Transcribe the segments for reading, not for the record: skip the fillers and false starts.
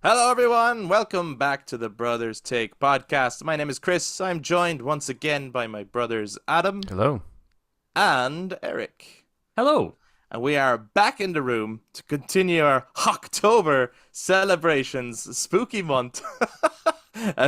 Hello, everyone. Welcome back to the Brothers Take podcast. My name is Kris. I'm joined once again by my brothers Adam Hello. and Eric. Hello. And we are back in the room to continue our HAWKTOBER celebrations, spooky month.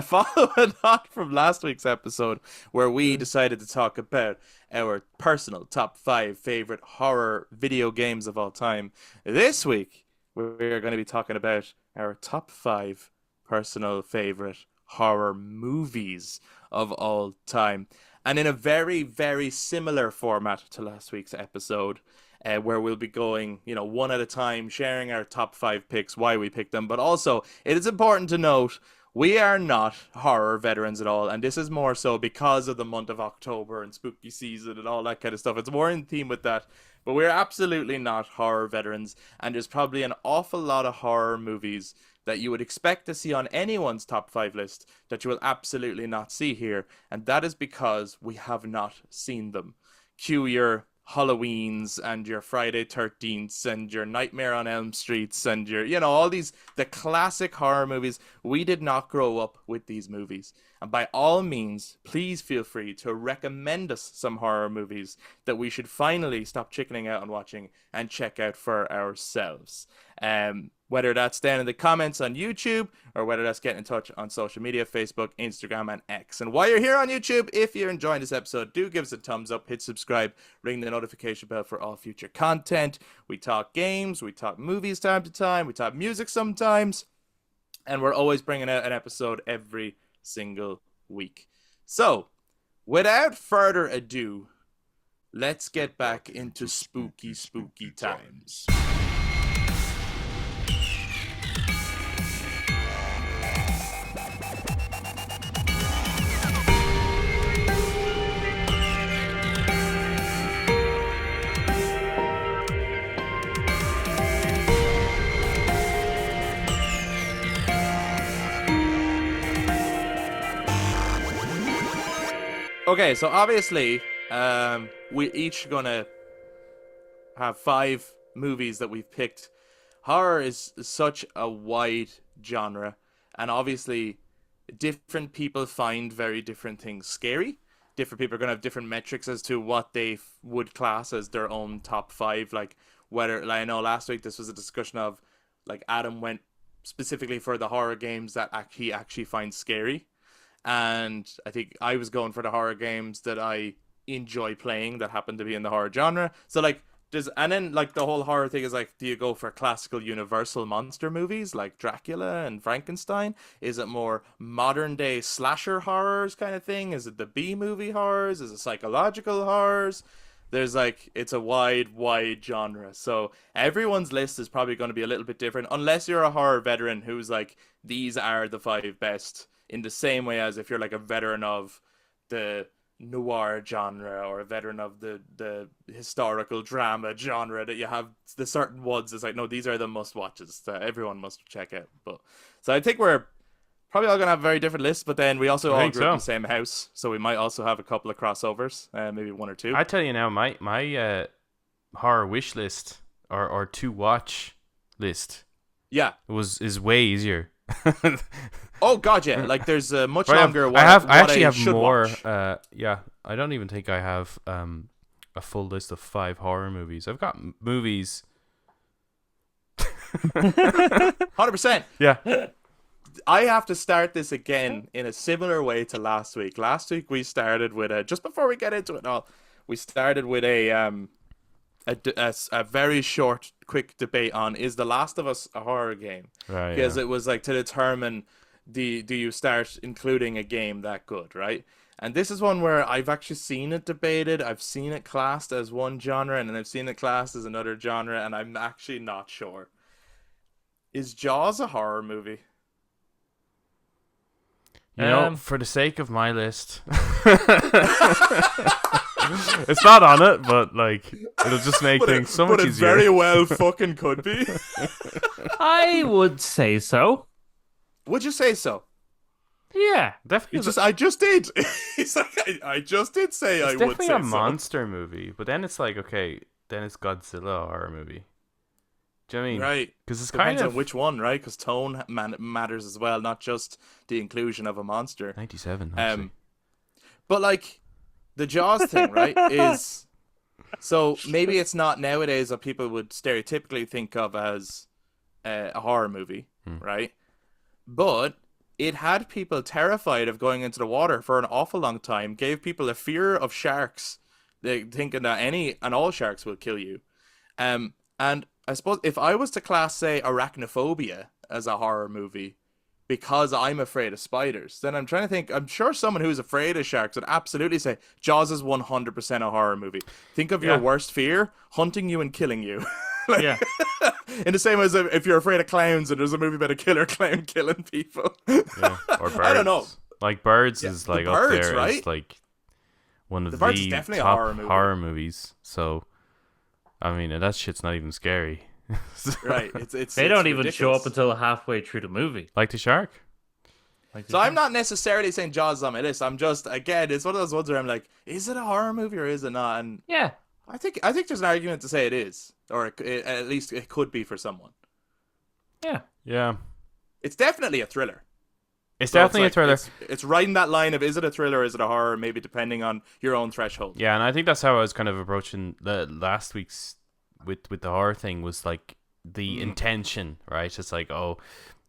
Following on from last week's episode, where we decided to talk about our personal top 5 favorite horror video games of all time. This week, we're going to be talking about our top 5 personal favorite horror movies of all time. And in a very, very similar format to last week's episode, where we'll be going, one at a time, sharing our top 5 picks, why we picked them. But also, it is important to note, we are not horror veterans at all. And this is more so because of the month of October and spooky season and all that kind of stuff. It's more in theme with that. But we're absolutely not horror veterans. And there's probably an awful lot of horror movies that you would expect to see on anyone's top 5 list that you will absolutely not see here. And that is because we have not seen them. Cue your Halloweens and your Friday 13ths and your Nightmare on Elm Streets and your, all these, the classic horror movies. We did not grow up with these movies. And by all means, please feel free to recommend us some horror movies that we should finally stop chickening out on watching and check out for ourselves. Whether that's down in the comments on YouTube or whether that's getting in touch on social media, Facebook, Instagram, and X. And while you're here on YouTube, if you're enjoying this episode, do give us a thumbs up, hit subscribe, ring the notification bell for all future content. We talk games, we talk movies time to time, we talk music sometimes, and we're always bringing out an episode every single week. So, without further ado, let's get back into spooky times. Okay, so obviously, we're each gonna have 5 movies that we've picked. Horror is such a wide genre, and obviously, different people find very different things scary. Different people are gonna have different metrics as to what they would class as their own top 5. Like I know last week this was a discussion of, like, Adam went specifically for the horror games that he actually finds scary. And I think I was going for the horror games that I enjoy playing that happen to be in the horror genre. So, like, and then, like, the whole horror thing is, like, do you go for classical universal monster movies like Dracula and Frankenstein? Is it more modern day slasher horrors kind of thing? Is it the B-movie horrors? Is it psychological horrors? There's, like, it's a wide genre. So everyone's list is probably going to be a little bit different, unless you're a horror veteran who's like, these are the 5 best. In the same way as if you're like a veteran of the noir genre or a veteran of the historical drama genre, that you have the certain ones. It's like, no, these are the must watches that everyone must check out. But so I think we're probably all gonna have very different lists, but then we also all grew up in the same house, so we might also have a couple of crossovers, maybe 1 or 2. I tell you now, my horror wish list or to watch list, is way easier. Oh god, yeah! Like, there's a much longer. I actually have more. I don't even think I have a full list of 5 horror movies. I've got movies. 100%. Yeah. I have to start this again in a similar way to last week. Last week we started with just before we get into it all, we started with a very short, quick debate on, is The Last of Us a horror game? Right. Because it was like to determine, do you start including a game that good, right? And this is one where I've actually seen it debated. I've seen it classed as one genre, and then I've seen it classed as another genre, and I'm actually not sure. Is Jaws a horror movie? For the sake of my list, it's not on it, but, like, it'll just make things so much easier. But it very well fucking could be. I would say so. Would you say so? Yeah, definitely. I just did. He's like, I just did say I would say so. It's definitely a monster movie, but then it's like, okay, then it's Godzilla, a horror movie. Do you know what I mean? Right. Because it's Depends kind of on which one, right? Because tone matters as well, not just the inclusion of a monster. 97, actually. But like the Jaws thing, right? Is so maybe it's not nowadays what people would stereotypically think of as a horror movie, right? But it had people terrified of going into the water for an awful long time. Gave people a fear of sharks, thinking that any and all sharks will kill you. And I suppose if I was to class, say, Arachnophobia as a horror movie because I'm afraid of spiders, then I'm trying to think. I'm sure someone who's afraid of sharks would absolutely say Jaws is 100% a horror movie. Think of your worst fear, hunting you and killing you. Like, Yeah. in the same way as if you're afraid of clowns and there's a movie about a killer clown killing people. Yeah. Or birds. I don't know. Like Birds is like Birds, up there right? as like one of the Birds is definitely a top horror movie. movies. So, I mean, and that shit's not even scary. Right. It's They don't even ridiculous. show up until halfway through the movie. Like the shark. So I'm not necessarily saying Jaws is on my list. I'm just, again, it's one of those ones where I'm like, is it a horror movie or is it not? And Yeah. I think there's an argument to say it is, or at least it could be for someone. Yeah. Yeah. It's definitely a thriller. It's So definitely like, a thriller. It's riding that line of is it a thriller or is it a horror, maybe depending on your own threshold. Yeah, and I think that's how I was kind of approaching the last week's with the horror thing was like the intention, right? It's like, oh,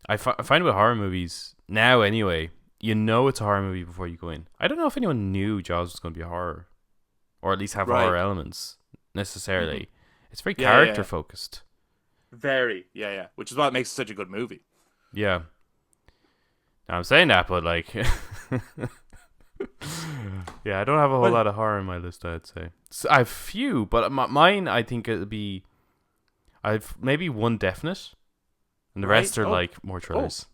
I find with horror movies now anyway, you know it's a horror movie before you go in. I don't know if anyone knew Jaws was going to be a horror, or at least have horror elements necessarily. It's very character focused. Very, yeah. Which is what makes it such a good movie. Yeah. Now, I'm saying that, but like, yeah, I don't have a whole lot of horror in my list. I'd say I have few, but mine I think it'll be. I've maybe one definite, and the rest are like more thrillers.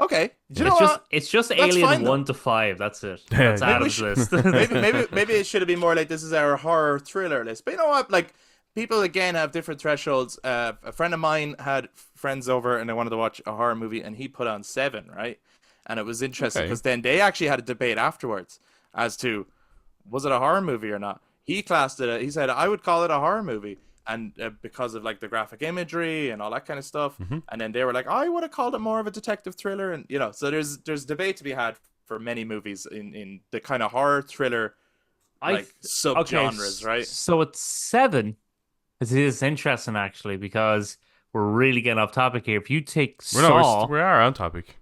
Okay, do you know what? It's just That's Alien fine, 1 to 5. That's it. That's Adam's list. maybe it should have been more like this is our horror thriller list. But you know what? Like people again have different thresholds. A friend of mine had friends over and they wanted to watch a horror movie, and he put on 7, right? And it was interesting because then they actually had a debate afterwards as to was it a horror movie or not. He classed it. He said I would call it a horror movie. And because of like the graphic imagery and all that kind of stuff, and then they were like, I would have called it more of a detective thriller, and you know, so there's debate to be had for many movies in the kind of horror thriller like subgenres, right? So it's 7. It is interesting actually because we're really getting off topic here. If you take Saw, we are on topic.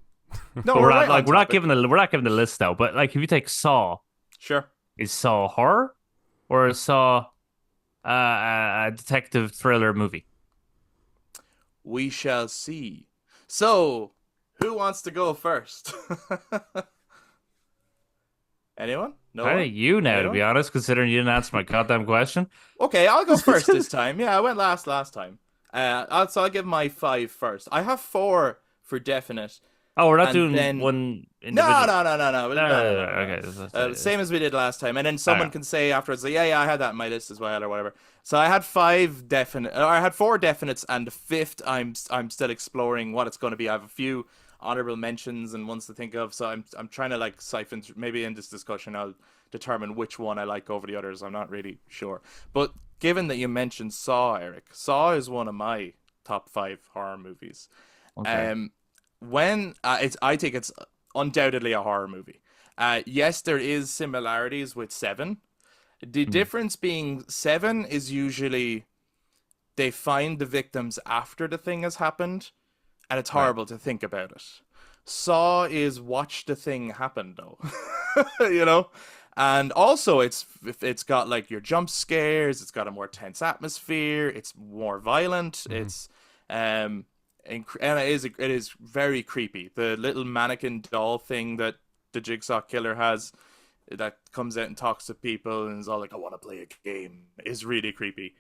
No, we're not giving the list out. But like, if you take Saw, sure, is Saw horror or is Saw a detective thriller movie? We shall see. So, who wants to go first? Anyone? No. I think you now, to be honest, considering you didn't answer my goddamn question. Okay, I'll go first this time. Yeah, I went last time. I'll give my 5 first. I have 4 for definite. Oh, we're not doing one individual. No. Okay. Same as we did last time. And then someone can say afterwards, yeah, I had that in my list as well, or whatever. So I had 5 definite, or I had 4 definites, and the 5th I'm still exploring what it's going to be. I have a few honorable mentions and ones to think of, so I'm trying to like siphon through. Maybe in this discussion I'll determine which one I like over the others. I'm not really sure. But given that you mentioned Saw, Eric, Saw is one of my top 5 horror movies. Okay. I think it's undoubtedly a horror movie. Yes, there is similarities with 7. The difference being 7 is usually they find the victims after the thing has happened, and it's horrible to think about it. Saw is watch the thing happen though, you know, and also it's got like your jump scares. It's got a more tense atmosphere. It's more violent. It's and it is very creepy. The little mannequin doll thing that the Jigsaw Killer has that comes out and talks to people and is all like, I want to play a game, is really creepy.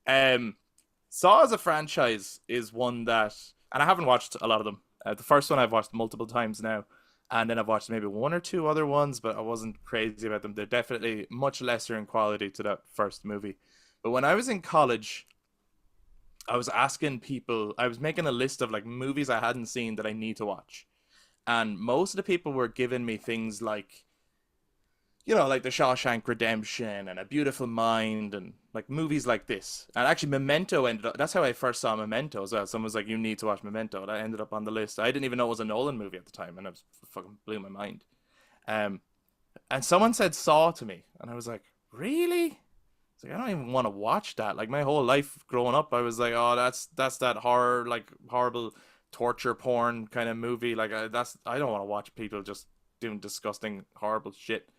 Saw as a franchise is one that, and I haven't watched a lot of them. The first one I've watched multiple times now, and then I've watched maybe 1 or 2 other ones, but I wasn't crazy about them. They're definitely much lesser in quality to that first movie. But when I was in college, I was asking people, I was making a list of like movies I hadn't seen that I need to watch. And most of the people were giving me things like, you know, like The Shawshank Redemption and A Beautiful Mind and like movies like this. And actually, Memento ended up. That's how I first saw Memento as well. Someone was like, "You need to watch Memento." That ended up on the list. I didn't even know it was a Nolan movie at the time, and it was, fucking blew my mind. Um, and someone said Saw to me, and I was like, "Really?" It's like I don't even want to watch that. Like my whole life growing up, I was like, "Oh, that's that horror, like horrible torture porn kind of movie." Like I don't want to watch people just doing disgusting, horrible shit.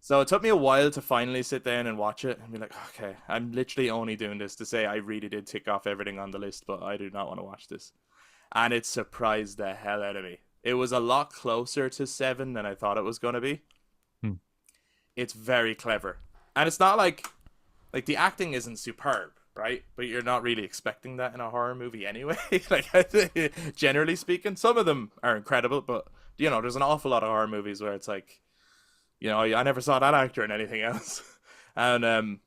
So it took me a while to finally sit down and watch it and be like, okay, I'm literally only doing this to say I really did tick off everything on the list, but I do not want to watch this. And it surprised the hell out of me. It was a lot closer to 7 than I thought it was going to be. Hmm. It's very clever. And it's not like the acting isn't superb, right? But you're not really expecting that in a horror movie anyway. Like generally speaking, some of them are incredible, but you know, there's an awful lot of horror movies where it's like, you know, I never saw that actor in anything else. And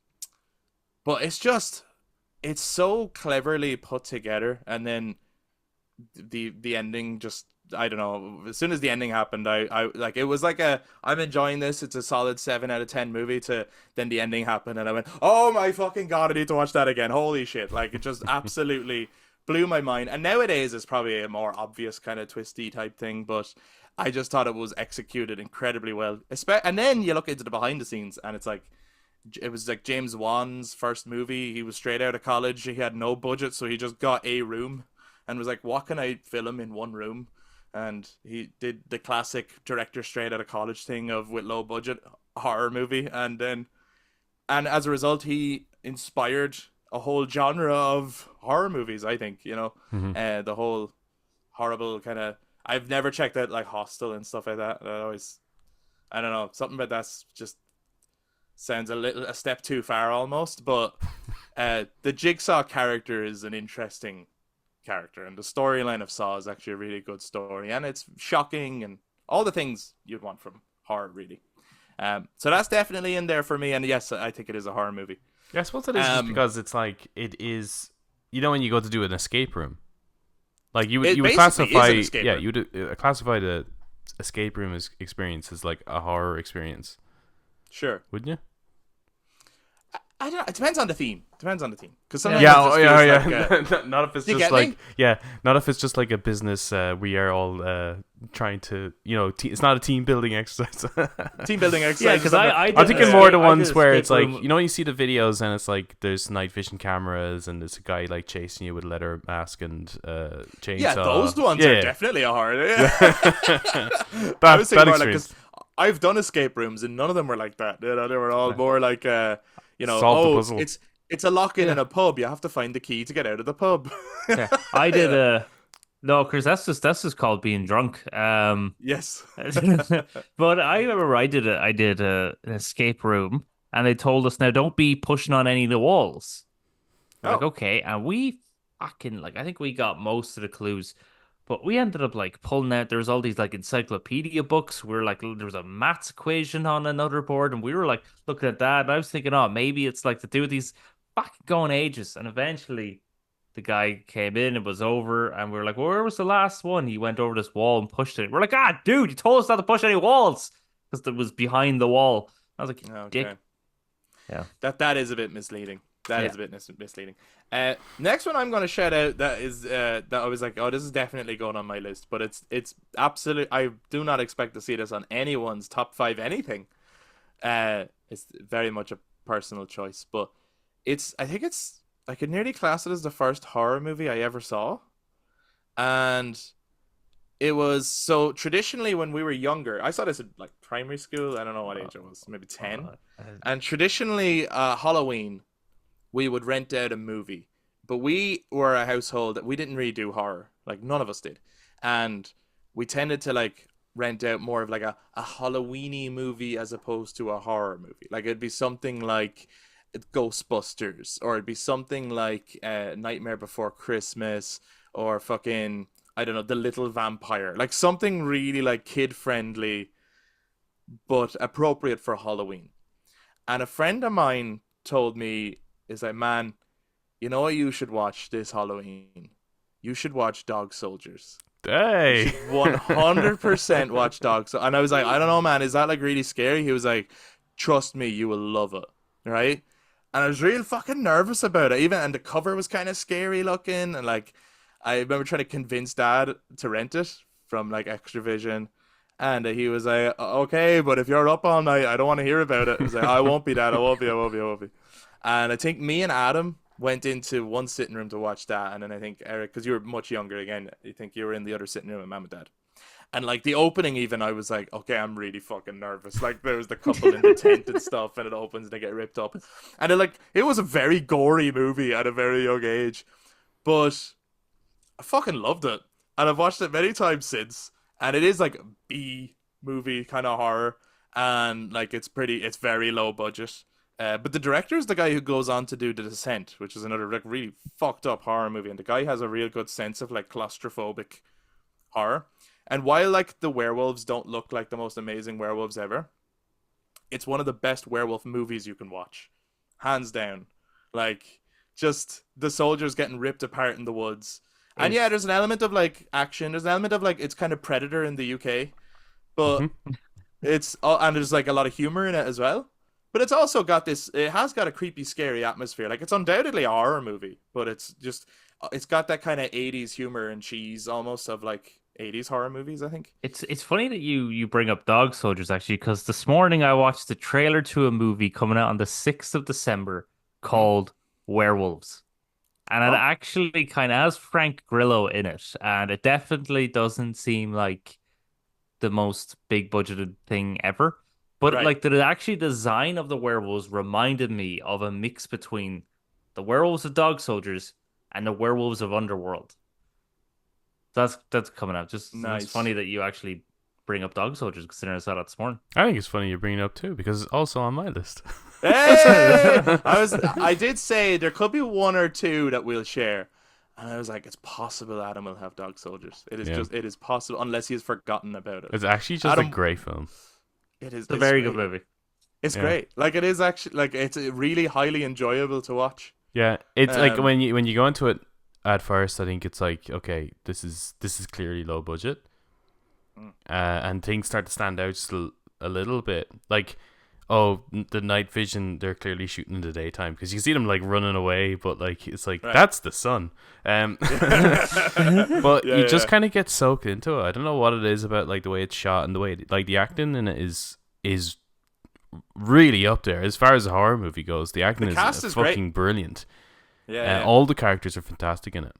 but it's so cleverly put together, and then the ending just, I don't know, as soon as the ending happened, I like, it was like I'm enjoying this, it's a solid 7 out of 10 movie, to then the ending happened and I went, oh my fucking god, I need to watch that again. Holy shit. Like it just absolutely blew my mind. And nowadays it's probably a more obvious kind of twisty type thing, but I just thought it was executed incredibly well. And then you look into the behind the scenes, and it's like, it was like James Wan's first movie. He was straight out of college. He had no budget, so he just got a room and was like, what can I film in one room? And he did the classic director straight out of college thing of, with low budget horror movie. And as a result, he inspired a whole genre of horror movies, I think, you know. Mm-hmm. The whole horrible kind of, I've never checked out like Hostel and stuff like that. I don't know, something about that's just sounds a step too far almost. But the Jigsaw character is an interesting character, and the storyline of Saw is actually a really good story, and it's shocking and all the things you'd want from horror, really. So that's definitely in there for me, and yes, I think it is a horror movie. Yeah, I suppose it is just because it's like, it is, you know, when you go to do an escape room, like you would classify, yeah, you would classify the escape room experience as like a horror experience. Sure, wouldn't you? I don't know. It depends on the theme. Because sometimes not if it's just like, not if it's just like a business. We are all trying to, you know, it's not a team building exercise. Yeah, because I'm thinking more the ones where it's like, you know, you see the videos and it's like there's night vision cameras and there's a guy like chasing you with a leather mask and chainsaw. Yeah, those ones are definitely a horror. That experience. Like, I've done escape rooms and none of them were like that. You know, they were all more like, you know, solve the puzzle. It's a lock-in in a pub. You have to find the key to get out of the pub. Yeah, I did no, Kris, that's just called being drunk. Yes. But I remember I did an escape room, and they told us, now don't be pushing on any of the walls. Like, okay, and we fucking, like, I think we got most of the clues, but we ended up like pulling out. There was all these like encyclopedia books. We were like, there was a maths equation on another board, and we were like looking at that. And I was thinking, oh, maybe it's like to do with these fucking going ages. And eventually, the guy came in. It was over, and we were like, well, where was the last one? He went over this wall and pushed it. We're like, ah, dude, you told us not to push any walls because it was behind the wall. I was like, okay. Dick. Yeah, that is a bit misleading. That is a bit misleading. Next one I'm going to shout out that is that I was like, oh, this is definitely going on my list, but it's absolute. I do not expect to see this on anyone's top 5 anything. It's very much a personal choice, but I think I could nearly class it as the first horror movie I ever saw, and it was, so traditionally when we were younger, I saw this in like primary school. I don't know what age I was, maybe 10, and traditionally Halloween, we would rent out a movie, but we were a household that we didn't really do horror. Like none of us did. And we tended to like rent out more of like a Halloweeny movie as opposed to a horror movie. Like it'd be something like Ghostbusters, or it'd be something like Nightmare Before Christmas, or fucking, I don't know, The Little Vampire. Like something really like kid friendly, but appropriate for Halloween. And a friend of mine told me, is like, man, you know what you should watch this Halloween? You should watch Dog Soldiers. Hey. should 100% watch Dogs. And I was like, I don't know, man. Is that like really scary? He was like, trust me, you will love it. Right? And I was real fucking nervous about it. And the cover was kind of scary looking. And like, I remember trying to convince Dad to rent it from like Extravision. And he was like, okay, but if you're up all night, I don't want to hear about it. I was like, I won't be, Dad. I won't be. I won't be. And I think me and Adam went into one sitting room to watch that. And then I think Eric, because you were much younger again, I think you were in the other sitting room with Mom and Dad. And like the opening, even I was like, okay, I'm really fucking nervous. Like there was the couple in the tent and stuff, and it opens and they get ripped up, and it was a very gory movie at a very young age, but I fucking loved it, and I've watched it many times since, and it is like a B movie kind of horror, and like it's very low budget. But the director is the guy who goes on to do The Descent, which is another like really fucked up horror movie, and the guy has a real good sense of like claustrophobic horror. And while like the werewolves don't look like the most amazing werewolves ever, it's one of the best werewolf movies you can watch, hands down. Like just the soldiers getting ripped apart in the woods, and yeah, there's an element of like action. There's an element of like it's kind of Predator in the UK, but and there's like a lot of humor in it as well. But it's also got this. It has got a creepy, scary atmosphere. Like it's undoubtedly a horror movie, but it's got that kind of 80s humor and cheese almost of like 80s horror movies, I think. It's funny that you bring up Dog Soldiers actually, because this morning I watched the trailer to a movie coming out on the 6th of December called Werewolves. And it Oh, actually kind of has Frank Grillo in it, and it definitely doesn't seem like the most big budgeted thing ever. But right. like the actually design of the werewolves reminded me of a mix between the werewolves of Dog Soldiers and the werewolves of Underworld. That's coming out. Just it's Nice. funny that you actually bring up Dog Soldiers considering I saw that this morning. I think it's funny you bring it up too because it's also on my list. Hey! I did say there could be one or two that we'll share. And I was like, it's possible Adam will have Dog Soldiers. Yeah. It is possible unless he's forgotten about it. It's actually just Adam, a great film. It's a very good movie. It's Yeah. great. Like it is actually like it's really highly enjoyable to watch. Yeah, it's like Um, when you go into it at first, I think it's like, okay, this is clearly low budget, and things start to stand out just a little bit. Like, oh, the night vision, they're clearly shooting in the daytime because you see them like running away, but like it's like Right. that's the sun. But Yeah, you just yeah. kind of get soaked into it. I don't know what it is about like the way it's shot and the way like the acting in it is really up there as far as a horror movie goes. The acting The cast is fucking brilliant. Yeah. All the characters are fantastic in it.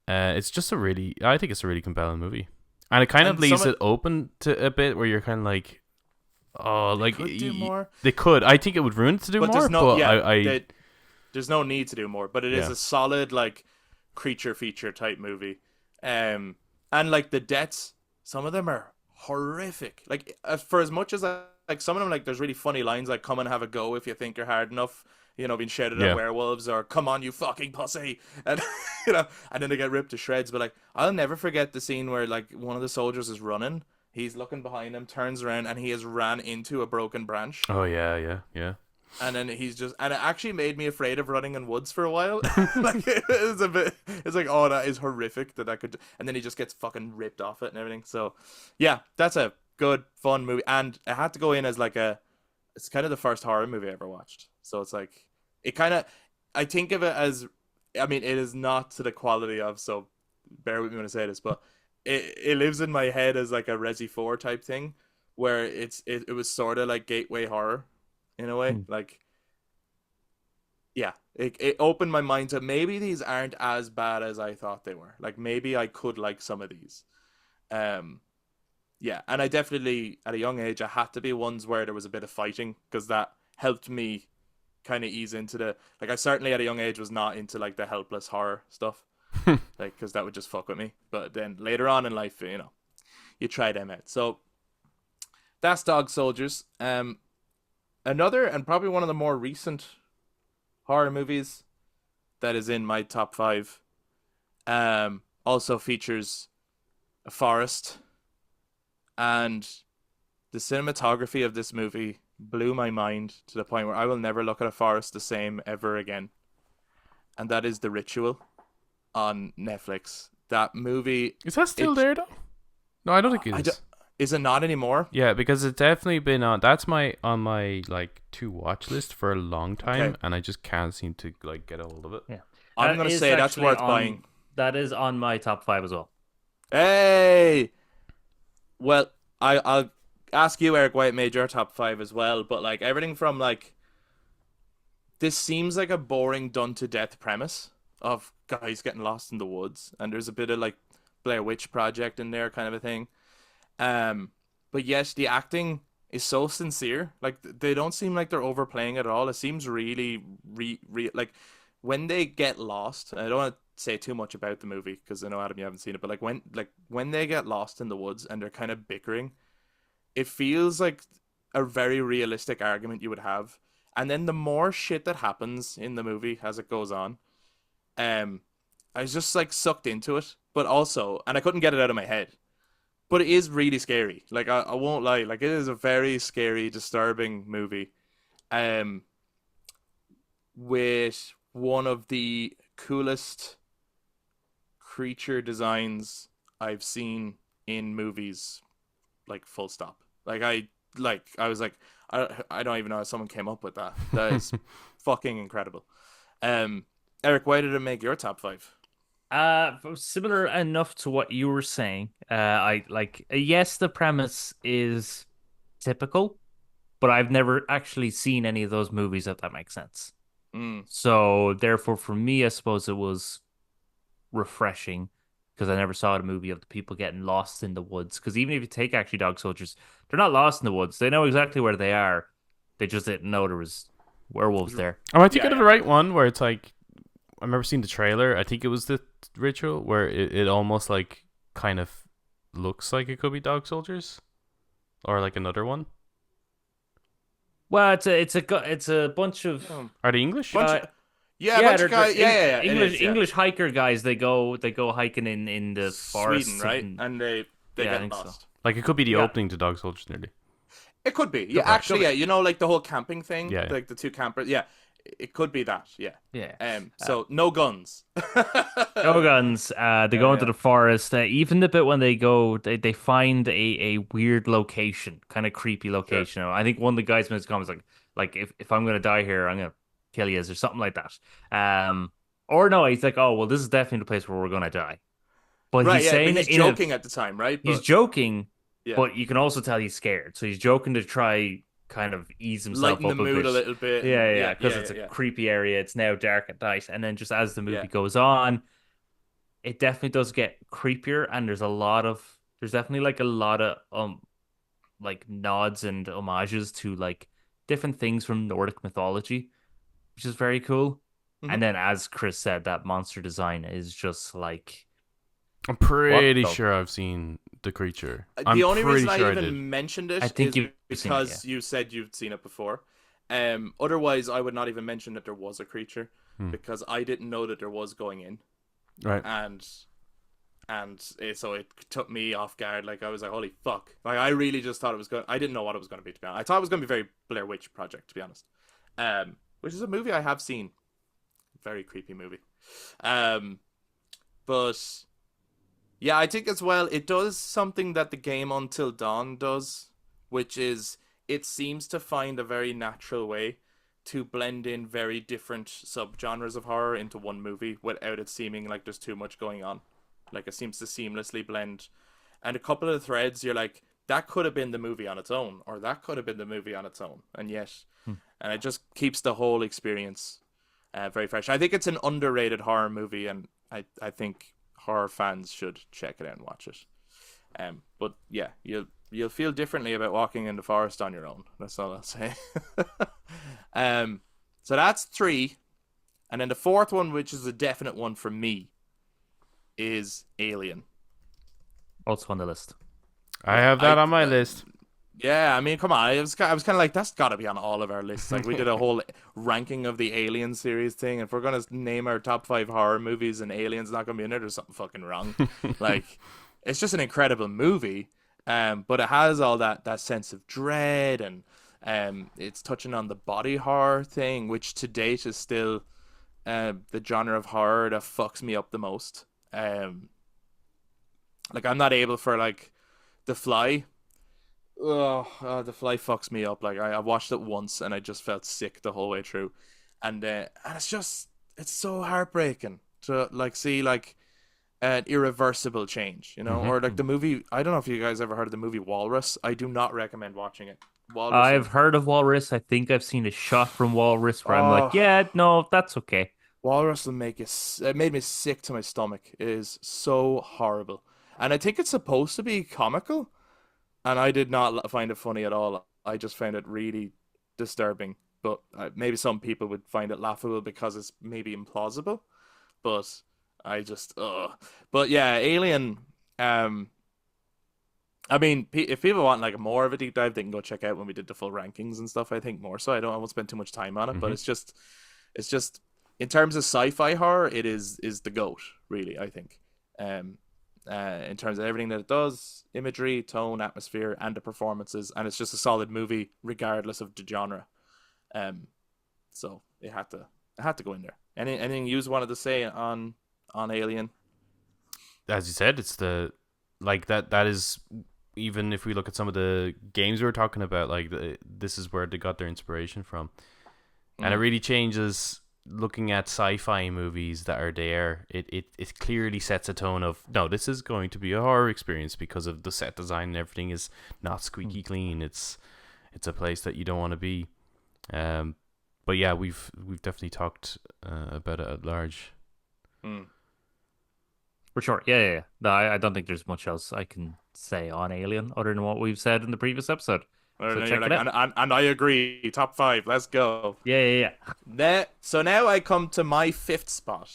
It's just I think it's a really compelling movie, and it kind of And leaves some it open to a bit where you're kind of like, oh, like could do more. They could. I think it would ruin it to do But more. there's no but there's no need to do more, but it is Yeah. a solid like creature feature type movie. And like the deaths, some of them are horrific. Like for as much as like some of them, like there's really funny lines like "Come and have a go if you think you're hard enough," you know, being shouted Yeah. at werewolves, or "Come on, you fucking pussy," and you know, and then they get ripped to shreds. But like I'll never forget the scene where like one of the soldiers is running. He's looking behind him, turns around, and he has ran into a broken branch. Oh yeah. And then and it actually made me afraid of running in woods for a while. Like it was a bit, it's like, oh, that is horrific that could, and then he just gets fucking ripped off it and everything. So, yeah, that's a good, fun movie. And it had to go in as like it's kind of the first horror movie I ever watched. So it's like, I think of it as, I mean, it is not to the quality of, so bear with me when I say this, but it lives in my head as like a Resi 4 type thing, where it was sort of like gateway horror in a way. Like, yeah, it opened my mind to maybe these aren't as bad as I thought they were. Like maybe I could like some of these. Yeah, and I definitely at a young age I had to be ones where there was a bit of fighting because that helped me kind of ease into the, like I certainly at a young age was not into like the helpless horror stuff. Like because that would just fuck with me. But then later on in life, you know, you try them out. So that's Dog Soldiers. Another and probably one of the more recent horror movies that is in my top 5 also features a forest, and the cinematography of this movie blew my mind to the point where I will never look at a forest the same ever again, and that is The Ritual on Netflix. that movie. Is that still there though? No, I don't think it is. Is it not anymore? Yeah, because it's definitely been on. That's on my like to watch list for a long time, Okay. and I just can't seem to like get a hold of it. Yeah. I'm gonna is say that's actually worth on- buying. That is on my top 5 as well. Hey, well, I'll ask you, Eric, why it made your top 5 as well. But like everything from like this seems like a boring, done to death premise of guys getting lost in the woods, and there's a bit of like Blair Witch Project in there, kind of a thing. But yes, the acting is so sincere. Like they don't seem like they're overplaying it at all. It seems really, like when they get lost. I don't want to say too much about the movie because I know Adam, you haven't seen it. But when they get lost in the woods and they're kind of bickering, it feels like a very realistic argument you would have. And then the more shit that happens in the movie as it goes on, I was just like sucked into it. But also, and I couldn't get it out of my head. But it is really scary. Like I won't lie. Like it is a very scary, disturbing movie. With one of the coolest creature designs I've seen in movies. Like full stop. I was like I don't even know how someone came up with that. That is fucking incredible. Eric, why did it make your top 5? Similar enough to what you were saying. I like yes, the premise is typical, but I've never actually seen any of those movies, if that makes sense. Mm. So therefore, for me, I suppose it was refreshing because I never saw a movie of the people getting lost in the woods. Because even if you take actually Dog Soldiers, they're not lost in the woods. They know exactly where they are. They just didn't know there was werewolves there. I might think of the right one where it's like I remember seeing the trailer. I think it was the Ritual where it almost like kind of looks like it could be Dog Soldiers or like another one. Well, it's a bunch of Are they English? Bunch of guys. English hiker guys. They go hiking in the forest, Sweden, right? And they get lost. So. Like it could be the opening to Dog Soldiers nearly. It could be. Yeah, actually, yeah. You know, like the whole camping thing. Yeah. Like the two campers. Yeah, it could be that. Yeah. Yeah. So no guns. No guns. They go into the forest. Even the bit when they go, they find a weird location, kind of creepy location. Sure. I think one of the guys in his comments like if I'm gonna die here, I'm gonna kill you, or something like that. Or no, he's like, oh well, this is definitely the place where we're gonna die. But right, he's saying but he's joking at the time, right? He's joking, but you can also tell he's scared. So he's joking to try kind of ease himself lighten up the mood a little bit. Yeah, because it's a creepy area. It's now dark at night, and then just as the movie goes on, it definitely does get creepier. And there's definitely like a lot of like nods and homages to like different things from Nordic mythology, which is very cool. Mm-hmm. And then, as Kris said, that monster design is just like. I'm pretty sure I've seen the creature. The only reason I even mentioned it is because you said you've seen it before. Otherwise, I would not even mention that there was a creature because I didn't know that there was going in. Right. So it took me off guard. Like I was like, holy fuck! Like I really just thought it was going. I didn't know what it was going to be. To be honest, I thought it was going to be very Blair Witch Project. To be honest, which is a movie I have seen. Very creepy movie. But. Yeah, I think as well, it does something that the game Until Dawn does, which is it seems to find a very natural way to blend in very different subgenres of horror into one movie without it seeming like there's too much going on. Like it seems to seamlessly blend. And a couple of the threads, you're like, that could have been the movie on its own, or that could have been the movie on its own. And yet, and it just keeps the whole experience very fresh. I think it's an underrated horror movie, and I think horror fans should check it out and watch it. But yeah, you'll feel differently about walking in the forest on your own. That's all I'll say. So that's 3, and then the 4th one, which is a definite one for me, is Alien. Also on the list. I have that on my list. Yeah, I mean, come on. I was kind of like, that's got to be on all of our lists. Like, we did a whole ranking of the Alien series thing. If we're going to name our top 5 horror movies and Alien's not going to be in there, there's something fucking wrong. Like, it's just an incredible movie. But it has all that sense of dread, and it's touching on the body horror thing, which to date is still the genre of horror that fucks me up the most. Like I'm not able for like The Fly. The Fly fucks me up. Like I watched it once and I just felt sick the whole way through, and it's so heartbreaking to like see like an irreversible change, you know, or like the movie. I don't know if you guys ever heard of the movie Walrus. I do not recommend watching it. Walrus I've was heard of Walrus. I think I've seen a shot from Walrus where I'm like, oh yeah, no, that's okay. Walrus will it made me sick to my stomach. It is so horrible, and I think it's supposed to be comical, and I did not find it funny at all. I just found it really disturbing. But maybe some people would find it laughable because it's maybe implausible. But I just, But yeah, Alien. Um, I mean, if people want like more of a deep dive, they can go check out when we did the full rankings and stuff. I think more so. I won't spend too much time on it, but it's just in terms of sci-fi horror, it is the goat, really. I think. Um, in terms of everything that it does, imagery, tone, atmosphere, and the performances, and it's just a solid movie regardless of the genre. So it had to go in there. Anything you wanted to say on Alien? As you said, it's the like that is, even if we look at some of the games we were talking about, like this is where they got their inspiration from, and it really changes. Looking at sci-fi movies that are there, it clearly sets a tone of, no, this is going to be a horror experience because of the set design and everything is not squeaky clean. It's a place that you don't want to be. But yeah, we've definitely talked about it at large. For sure. Yeah. No, I don't think there's much else I can say on Alien other than what we've said in the previous episode. So check it out. And I agree. Top 5. Let's go. Yeah. So now I come to my 5th spot,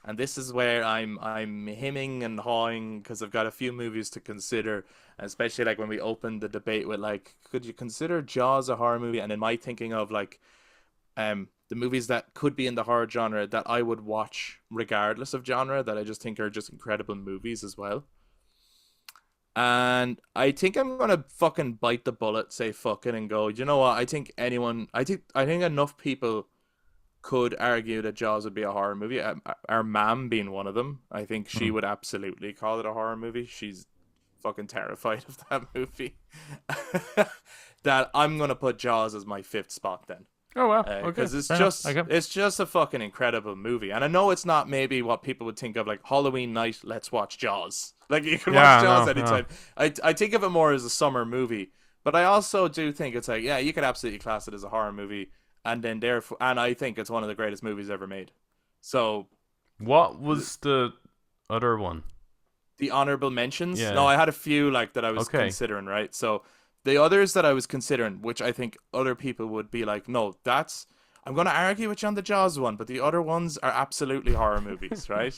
and this is where I'm hemming and hawing because I've got a few movies to consider, especially like when we opened the debate with like, could you consider Jaws a horror movie? And in my thinking of like, the movies that could be in the horror genre that I would watch regardless of genre, that I just think are just incredible movies as well. And I think I'm gonna fucking bite the bullet, say fuck it, and go, you know what? I think enough people could argue that Jaws would be a horror movie. Our mom being one of them, I think she would absolutely call it a horror movie. She's fucking terrified of that movie. That I'm gonna put Jaws as my 5th spot then. Oh wow, Because okay. it's just a fucking incredible movie, and I know it's not maybe what people would think of like Halloween night. Let's watch Jaws. Like you can watch Jaws anytime. No. I think of it more as a summer movie, but I also do think it's like, yeah, you could absolutely class it as a horror movie, and then therefore, and I think it's one of the greatest movies ever made. So, what was the other one? The honorable mentions. Yeah. No, I had a few like that I was considering. Right, so. The others that I was considering, which I think other people would be like, no, I'm going to argue with you on the Jaws one, but the other ones are absolutely horror movies, right?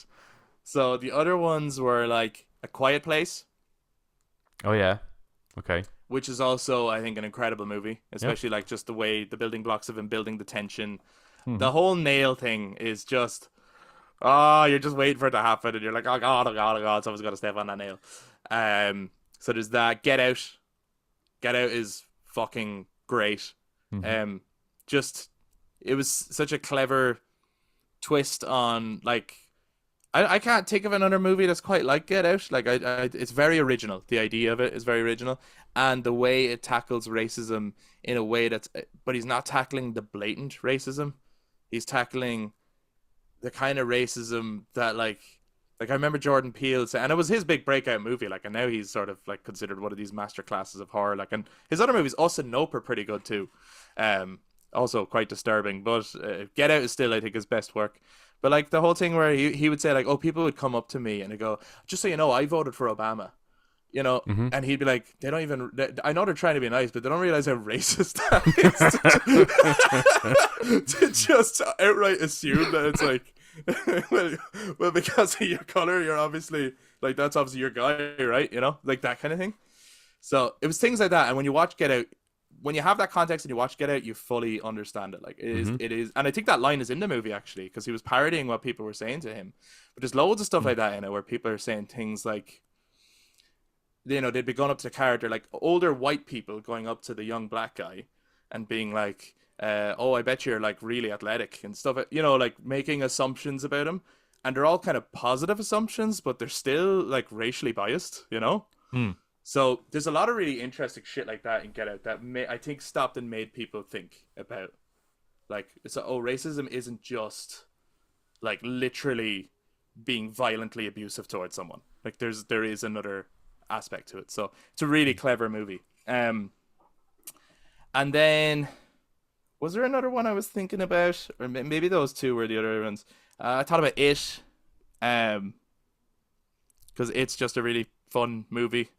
So the other ones were like A Quiet Place. Oh, yeah. Okay. Which is also, I think, an incredible movie, especially like just the way the building blocks of him building the tension. The whole nail thing is just, you're just waiting for it to happen, and you're like, oh God, someone's got to step on that nail. So there's that. Get Out. Get Out is fucking great. Just it was such a clever twist on like I can't think of another movie that's quite like Get Out. Like it's very original. The idea of it is very original, and the way it tackles racism in a way but he's not tackling the blatant racism. He's tackling the kind of racism that like I remember Jordan Peele saying, and it was his big breakout movie, like, and now he's sort of like considered one of these master classes of horror. Like, and his other movies, Us and Nope, are pretty good too. Also quite disturbing, but Get Out is still, I think, his best work. But like the whole thing where he would say like, oh, people would come up to me and they go, just so you know, I voted for Obama. You know, and he'd be like, I know they're trying to be nice, but they don't realize how racist that is to just outright assume that it's like, well, because of your color, you're obviously like, that's obviously your guy, right? You know, like that kind of thing. So it was things like that. And when you watch Get Out, when you have that context and you watch Get Out, you fully understand it. Like it is. And I think that line is in the movie actually, because he was parodying what people were saying to him. But there's loads of stuff like that in it where people are saying things like, you know, they'd be going up to the character, like older white people going up to the young black guy and being like, oh, I bet you're like really athletic and stuff, you know, like making assumptions about him. and they're all kind of positive assumptions, but they're still like racially biased, you know? Hmm. So there's a lot of really interesting shit like that in Get Out that I think stopped and made people think about, like, racism isn't just like literally being violently abusive towards someone. Like there is another aspect to it. So it's a really clever movie. And then was there another one I was thinking about, or maybe those two were the other ones? I thought about It, because it's just a really fun movie.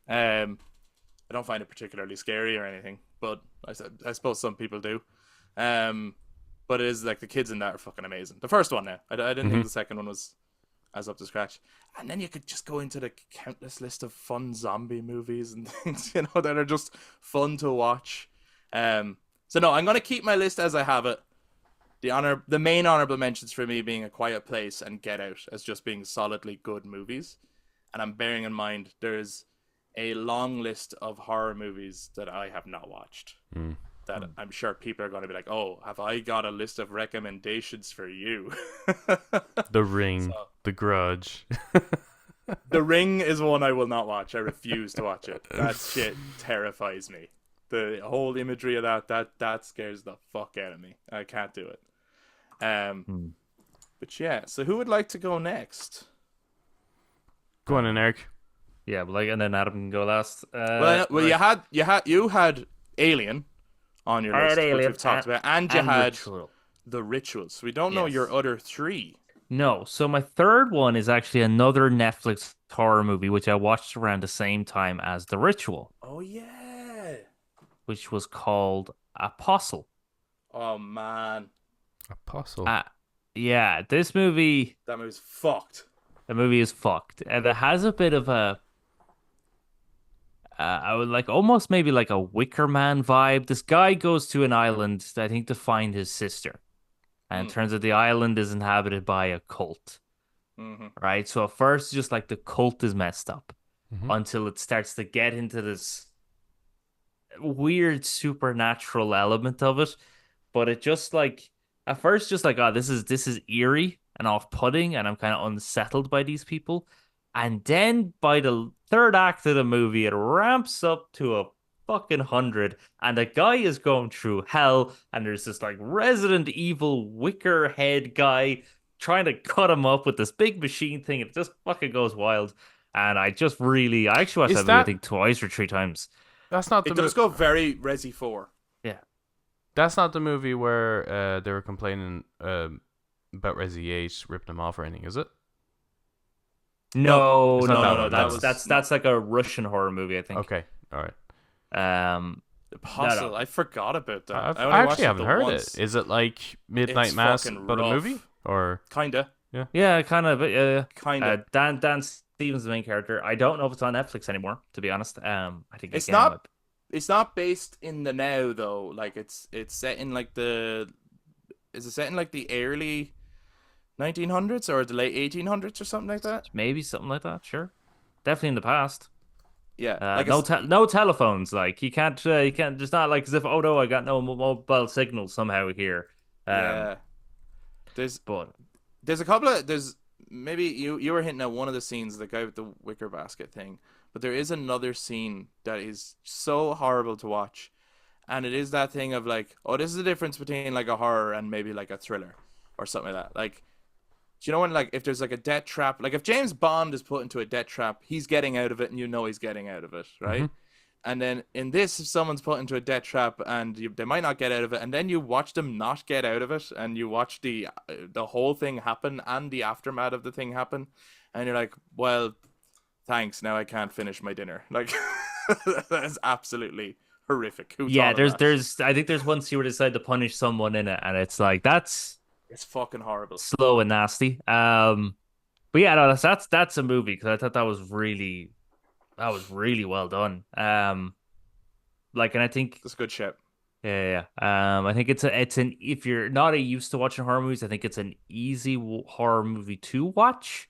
I don't find it particularly scary or anything, but I suppose some people do. But it is like the kids in that are fucking amazing. The first one, now, I didn't think the second one was as up to scratch. And then you could just go into the countless list of fun zombie movies and things, you know, that are just fun to watch. So no, I'm gonna keep my list as I have it. The main honorable mentions for me being A Quiet Place and Get Out as just being solidly good movies. And I'm bearing in mind there's a long list of horror movies that I have not watched. That I'm sure people are going to be like, oh, have I got a list of recommendations for you? The Ring, The Grudge. The Ring is one I will not watch. I refuse to watch it. That shit terrifies me. The whole imagery of that scares the fuck out of me. I can't do it. But yeah, so who would like to go next? Go on, Eric. Yeah, but and then Adam can go last. Well, right. you had Alien on your list, which we've talked about, and you had The Ritual. So we don't know your other three. No, so my third one is actually another Netflix horror movie, which I watched around the same time as The Ritual. Oh yeah, which was called Apostle. Oh man, Apostle. Yeah, this movie. That movie's fucked. The movie is fucked, and it has a bit of a. I would like almost maybe like a Wicker Man vibe. This guy goes to an island, I think, to find his sister. And it turns out the island is inhabited by a cult. Right? So at first, just like the cult is messed up until it starts to get into this weird supernatural element of it. But it just like, at first, just like, oh, this is eerie and off-putting, and I'm kind of unsettled by these people. And then by the third act of the movie, it ramps up to a fucking 100, and the guy is going through hell, and there's this like Resident Evil wicker head guy trying to cut him up with this big machine thing. It just fucking goes wild. And I actually watched that movie, I think, twice or three times. That's not. It does go very Resi 4. Yeah, that's not the movie where they were complaining about Resi 8 ripping them off or anything, is it? No. That's like a Russian horror movie, I think. Okay, all right. Apostle, I forgot about that. I actually haven't heard it. Is it like Midnight Mass but a movie? Or kinda? Yeah, kind of. Kinda. Dan Stevens, the main character. I don't know if it's on Netflix anymore, to be honest. I think it's not. It's not based in the now though. Like it's set in like the. Is it set in like the early 1900s or the late 1800s or something like that? Maybe something like that. Sure, definitely in the past. Yeah, like no telephones. Like you can't. Just not like as if I got no mobile signal somehow here. Yeah. There's a couple of maybe you were hinting at one of the scenes, the guy with the wicker basket thing, but there is another scene that is so horrible to watch, and it is that thing of like, oh, this is the difference between like a horror and maybe like a thriller or something like that. Like, do you know when like if there's like a death trap, like if James Bond is put into a death trap, he's getting out of it, and you know he's getting out of it, right? And then in this, if someone's put into a death trap and they might not get out of it, and then you watch them not get out of it, and you watch the whole thing happen and the aftermath of the thing happen, and you're like, well, thanks, now I can't finish my dinner. Like, that is absolutely horrific. There's I think there's one scene where they decide to punish someone in it, and it's like, it's fucking horrible. Slow and nasty. But yeah, no, that's a movie, because I thought that was really well done. Like, and I think it's good shit. Yeah. I think it's an if you're not used to watching horror movies, I think it's an easy horror movie to watch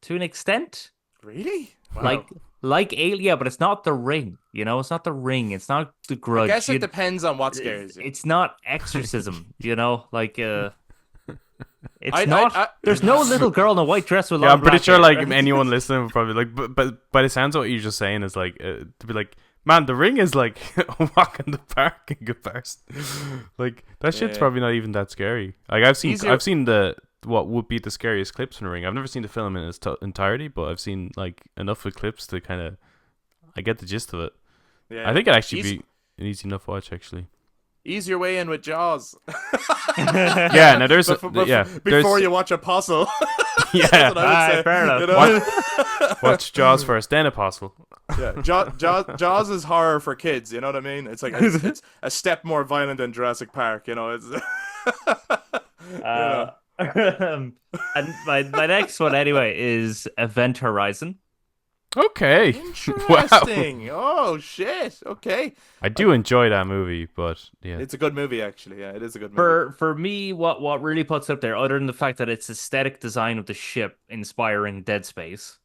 to an extent. Really? Wow. Like Alien, yeah, but it's not The Ring. You know, it's not The Ring. It's not The Grudge. I guess it depends on what scares you. It's not Exorcism. You know, like It's not. There's no little girl in a white dress with long I'm pretty black sure hair. like anyone listening would probably like, but by the sounds of what you're just saying is like to be like, man, The Ring is like a walk in the park in comparison. Like that shit's probably not even that scary. Like I've seen the what would be the scariest clips from The Ring. I've never seen the film in its entirety, but I've seen like enough of clips to kind of I get the gist of it. Yeah. I think it'd actually be an easy enough watch actually. Ease your way in with Jaws. Yeah, now there's before you watch Apostle. Yeah, that's what I would say. Fair enough. You know? watch Jaws first, then Apostle. Yeah, Jaws is horror for kids. You know what I mean? It's like it's a step more violent than Jurassic Park. You know, it's. You know. And my next one anyway is Event Horizon. Okay. Interesting. Wow. Oh shit. Okay. I do enjoy that movie, but yeah, It's a good movie, actually. Yeah, it is a good movie. For me, what really puts it up there, other than the fact that its aesthetic design of the ship inspiring Dead Space,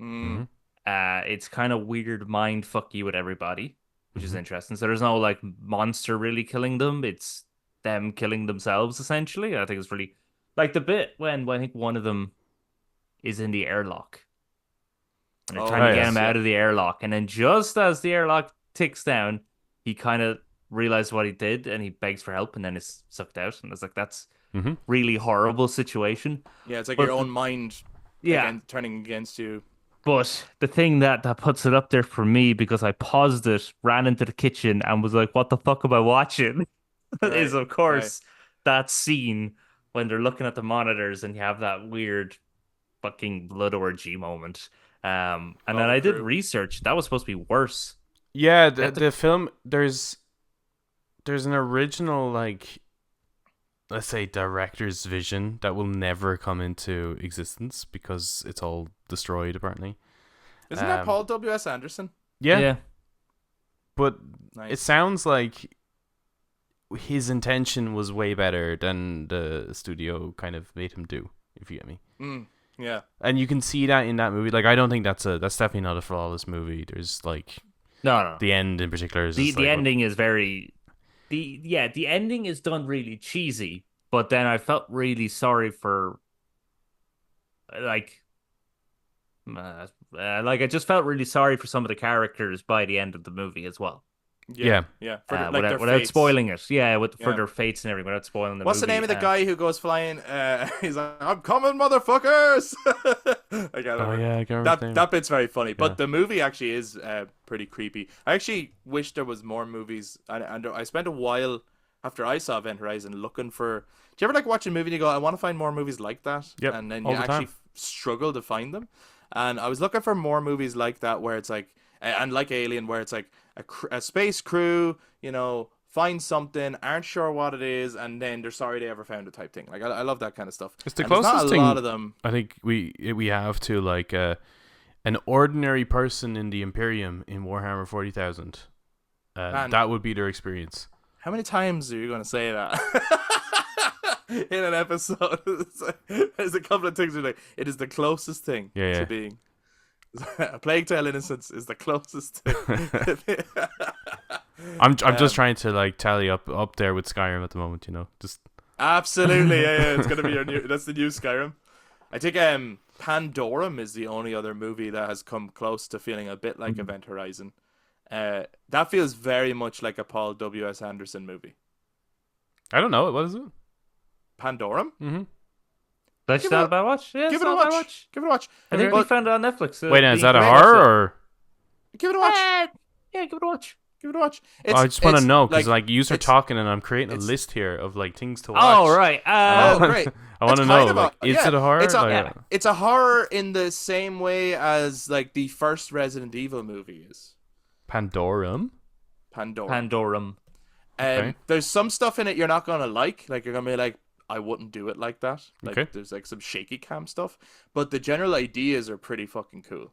Mm. it's kind of weird mind fuck you with everybody, which is interesting. So there's no like monster really killing them; it's them killing themselves essentially. I think it's really like the bit when I think one of them is in the airlock. And they're trying to get him out of the airlock. And then just as the airlock ticks down, he kind of realized what he did and he begs for help and then is sucked out. And it's like, that's really horrible situation. Yeah, it's like your own mind turning against you. But the thing that puts it up there for me, because I paused it, ran into the kitchen and was like, what the fuck am I watching? Is, of course, that scene when they're looking at the monitors and you have that weird fucking blood orgy moment. And then I did research. That was supposed to be worse. Yeah, the film there's an original like let's say director's vision that will never come into existence because it's all destroyed apparently. Isn't that Paul W.S. Anderson? Yeah. But Nice. it sounds like his intention was way better than the studio kind of made him do, if you get me. Yeah. And you can see that in that movie. Like I don't think that's definitely not a flawless movie. There's like no. The end in particular is the ending is very the ending is done really cheesy, but then I felt really sorry for like I just felt really sorry for some of the characters by the end of the movie as well. Yeah. For without spoiling it. Yeah, for their fates and everything, without spoiling the What's movie. the name of the guy who goes flying? He's like, I'm coming, motherfuckers! I can't remember. That bit's very funny. But the movie actually is pretty creepy. I actually wish there was more movies. And I spent a while after I saw Event Horizon looking for... Do you ever like watch a movie and you go, I want to find more movies like that? Yep, and then all you the actually time. struggle to find them. And I was looking for more movies like that where it's like... And like Alien, where it's like a space crew, you know, find something, aren't sure what it is, and then they're sorry they ever found it type thing. Like I love that kind of stuff. It's the and closest thing. A lot of them. I think we have to like an ordinary person in the Imperium in Warhammer 40,000. That would be their experience. How many times are you going to say that in an episode? There's a couple of things you're like, it is the closest thing to being. A Plague Tale Innocence is the closest thing. I'm just trying to like tally up there with Skyrim at the moment, you know. Just absolutely, yeah. It's gonna be that's the new Skyrim. I think Pandorum is the only other movie that has come close to feeling a bit like Event Horizon. That feels very much like a Paul W.S. Anderson movie. I don't know. What is it? Pandorum? Mm-hmm. That's not a bad watch. Yeah, give it a watch. Give it a watch. I think we found it on Netflix. Wait, is that a horror or? Give it a watch. Yeah, give it a watch. Give it a watch. I just want to know because like you are talking and I'm creating a list here of like things to watch. Oh right. Great. I want to know. Like, is it a horror? It's a horror in the same way as like the first Resident Evil movie is. Pandorum. Okay. There's some stuff in it you're not gonna like. Like you're gonna be like, I wouldn't do it like that. Like there's like some shaky cam stuff, but the general ideas are pretty fucking cool.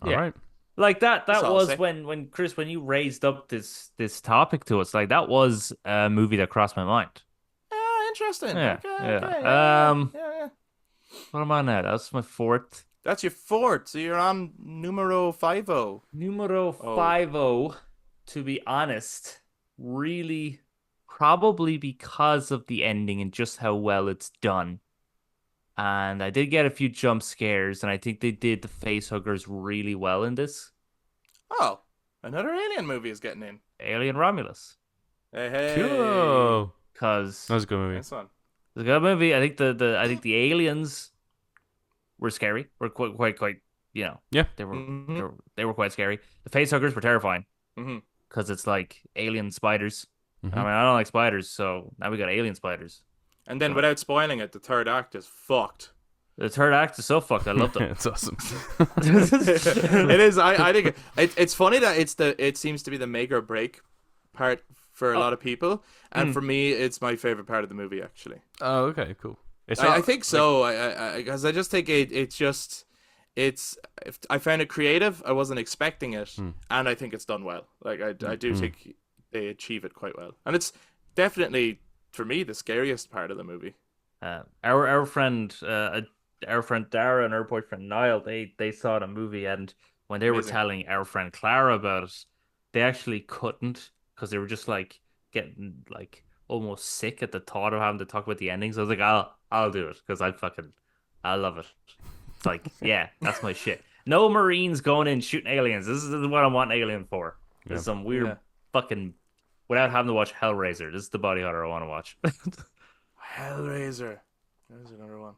All right. Like that was when Kris, when you raised up this topic to us, like that was a movie that crossed my mind. Interesting. Yeah. Okay. What am I now? That's my fourth. That's your fourth. So you're on numero 50. Numero 50, to be honest, really probably because of the ending and just how well it's done. And I did get a few jump scares, and I think they did the face huggers really well in this. Oh, another Alien movie is getting in. Alien Romulus, Hey, hey. Cool. because That was a good movie. Nice one. it's a good movie. I think the aliens were scary. Were quite. You know, Yeah. they were Mm-hmm. they were quite scary. The face huggers were terrifying Mm-hmm. because it's like alien spiders. Mhm. I mean, I don't like spiders, so now we got alien spiders. And then, without spoiling it, the third act is fucked. The third act is so fucked. I loved it. It's awesome. It is. I think it's funny that it seems to be the make or break part for a lot of people, and for me, it's my favorite part of the movie. Actually, Oh, okay, cool. It's I think so. Because I just think I found it creative. I wasn't expecting it, and I think it's done well. Like I do think they achieve it quite well, and it's definitely for me the scariest part of the movie. Our friend Dara and her boyfriend Niall, they saw the movie, and when they were Amazing. telling our friend Clara about it, they actually couldn't because they were just like getting like almost sick at the thought of having to talk about the endings. I was like, I'll do it because I love it. It's like, yeah, that's my shit. No Marines going in shooting aliens. This is what I want Alien for. This is some weird fucking without having to watch Hellraiser. This is the body horror I want to watch. Hellraiser. There's another one.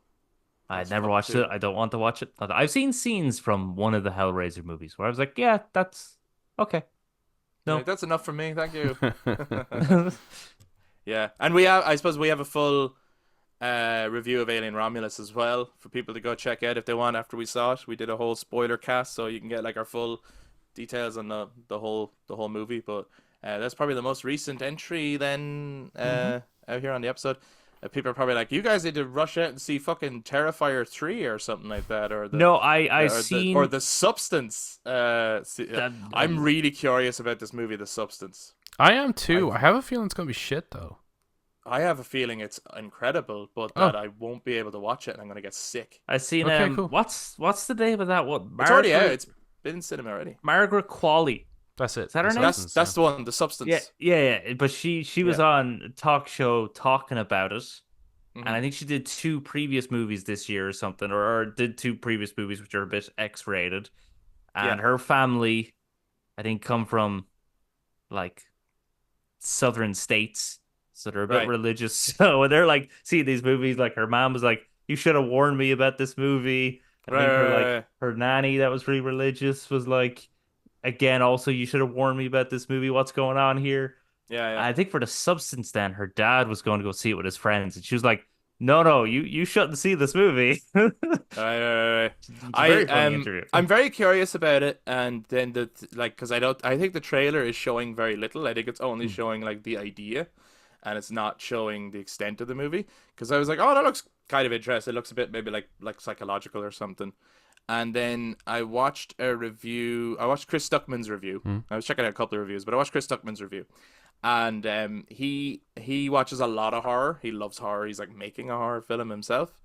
I'd never watched it. I don't want to watch it. I've seen scenes from one of the Hellraiser movies where I was like, yeah, that's okay. No. Yeah, that's enough for me. Thank you. Yeah, and I suppose we have a full review of Alien Romulus as well for people to go check out if they want after we saw it. We did a whole spoiler cast, so you can get like our full details on the whole movie. But that's probably the most recent entry then out here on the episode. People are probably like, you guys need to rush out and see fucking Terrifier 3 or something like that, or No, I seen or the Substance. I'm really curious about this movie, The Substance. I am too. I have a feeling it's gonna be shit though. I have a feeling it's incredible, but that I won't be able to watch it and I'm gonna get sick. I seen Okay, cool. what's the name of that one? It's already out. It's been in cinema already. Margaret Qualley. That's it. Is that her The name? Substance, That's the one, The Substance. Yeah. But she was on a talk show talking about it. Mhm. And I think she did 2 previous movies this year or something, or did 2 previous movies which are a bit X-rated. And her family, I think, come from like southern states, so they're a bit religious. So when they're like, see these movies, like her mom was like, "You should have warned me about this movie." I think her nanny that was really religious was like, again, also you should have warned me about this movie. What's going on here? Yeah. I think for The Substance, then her dad was going to go see it with his friends, and she was like, "No, you shouldn't see this movie." Right. Very funny interview. I'm very curious about it, and then because I think the trailer is showing very little. I think it's only showing like the idea, and it's not showing the extent of the movie. Because I was like, oh, that looks kind of interesting. It looks a bit maybe like psychological or something. And then I watched a review. I watched Chris Stuckman's review. I was checking out a couple of reviews, but I watched Chris Stuckman's review. And he watches a lot of horror. He loves horror. He's like making a horror film himself.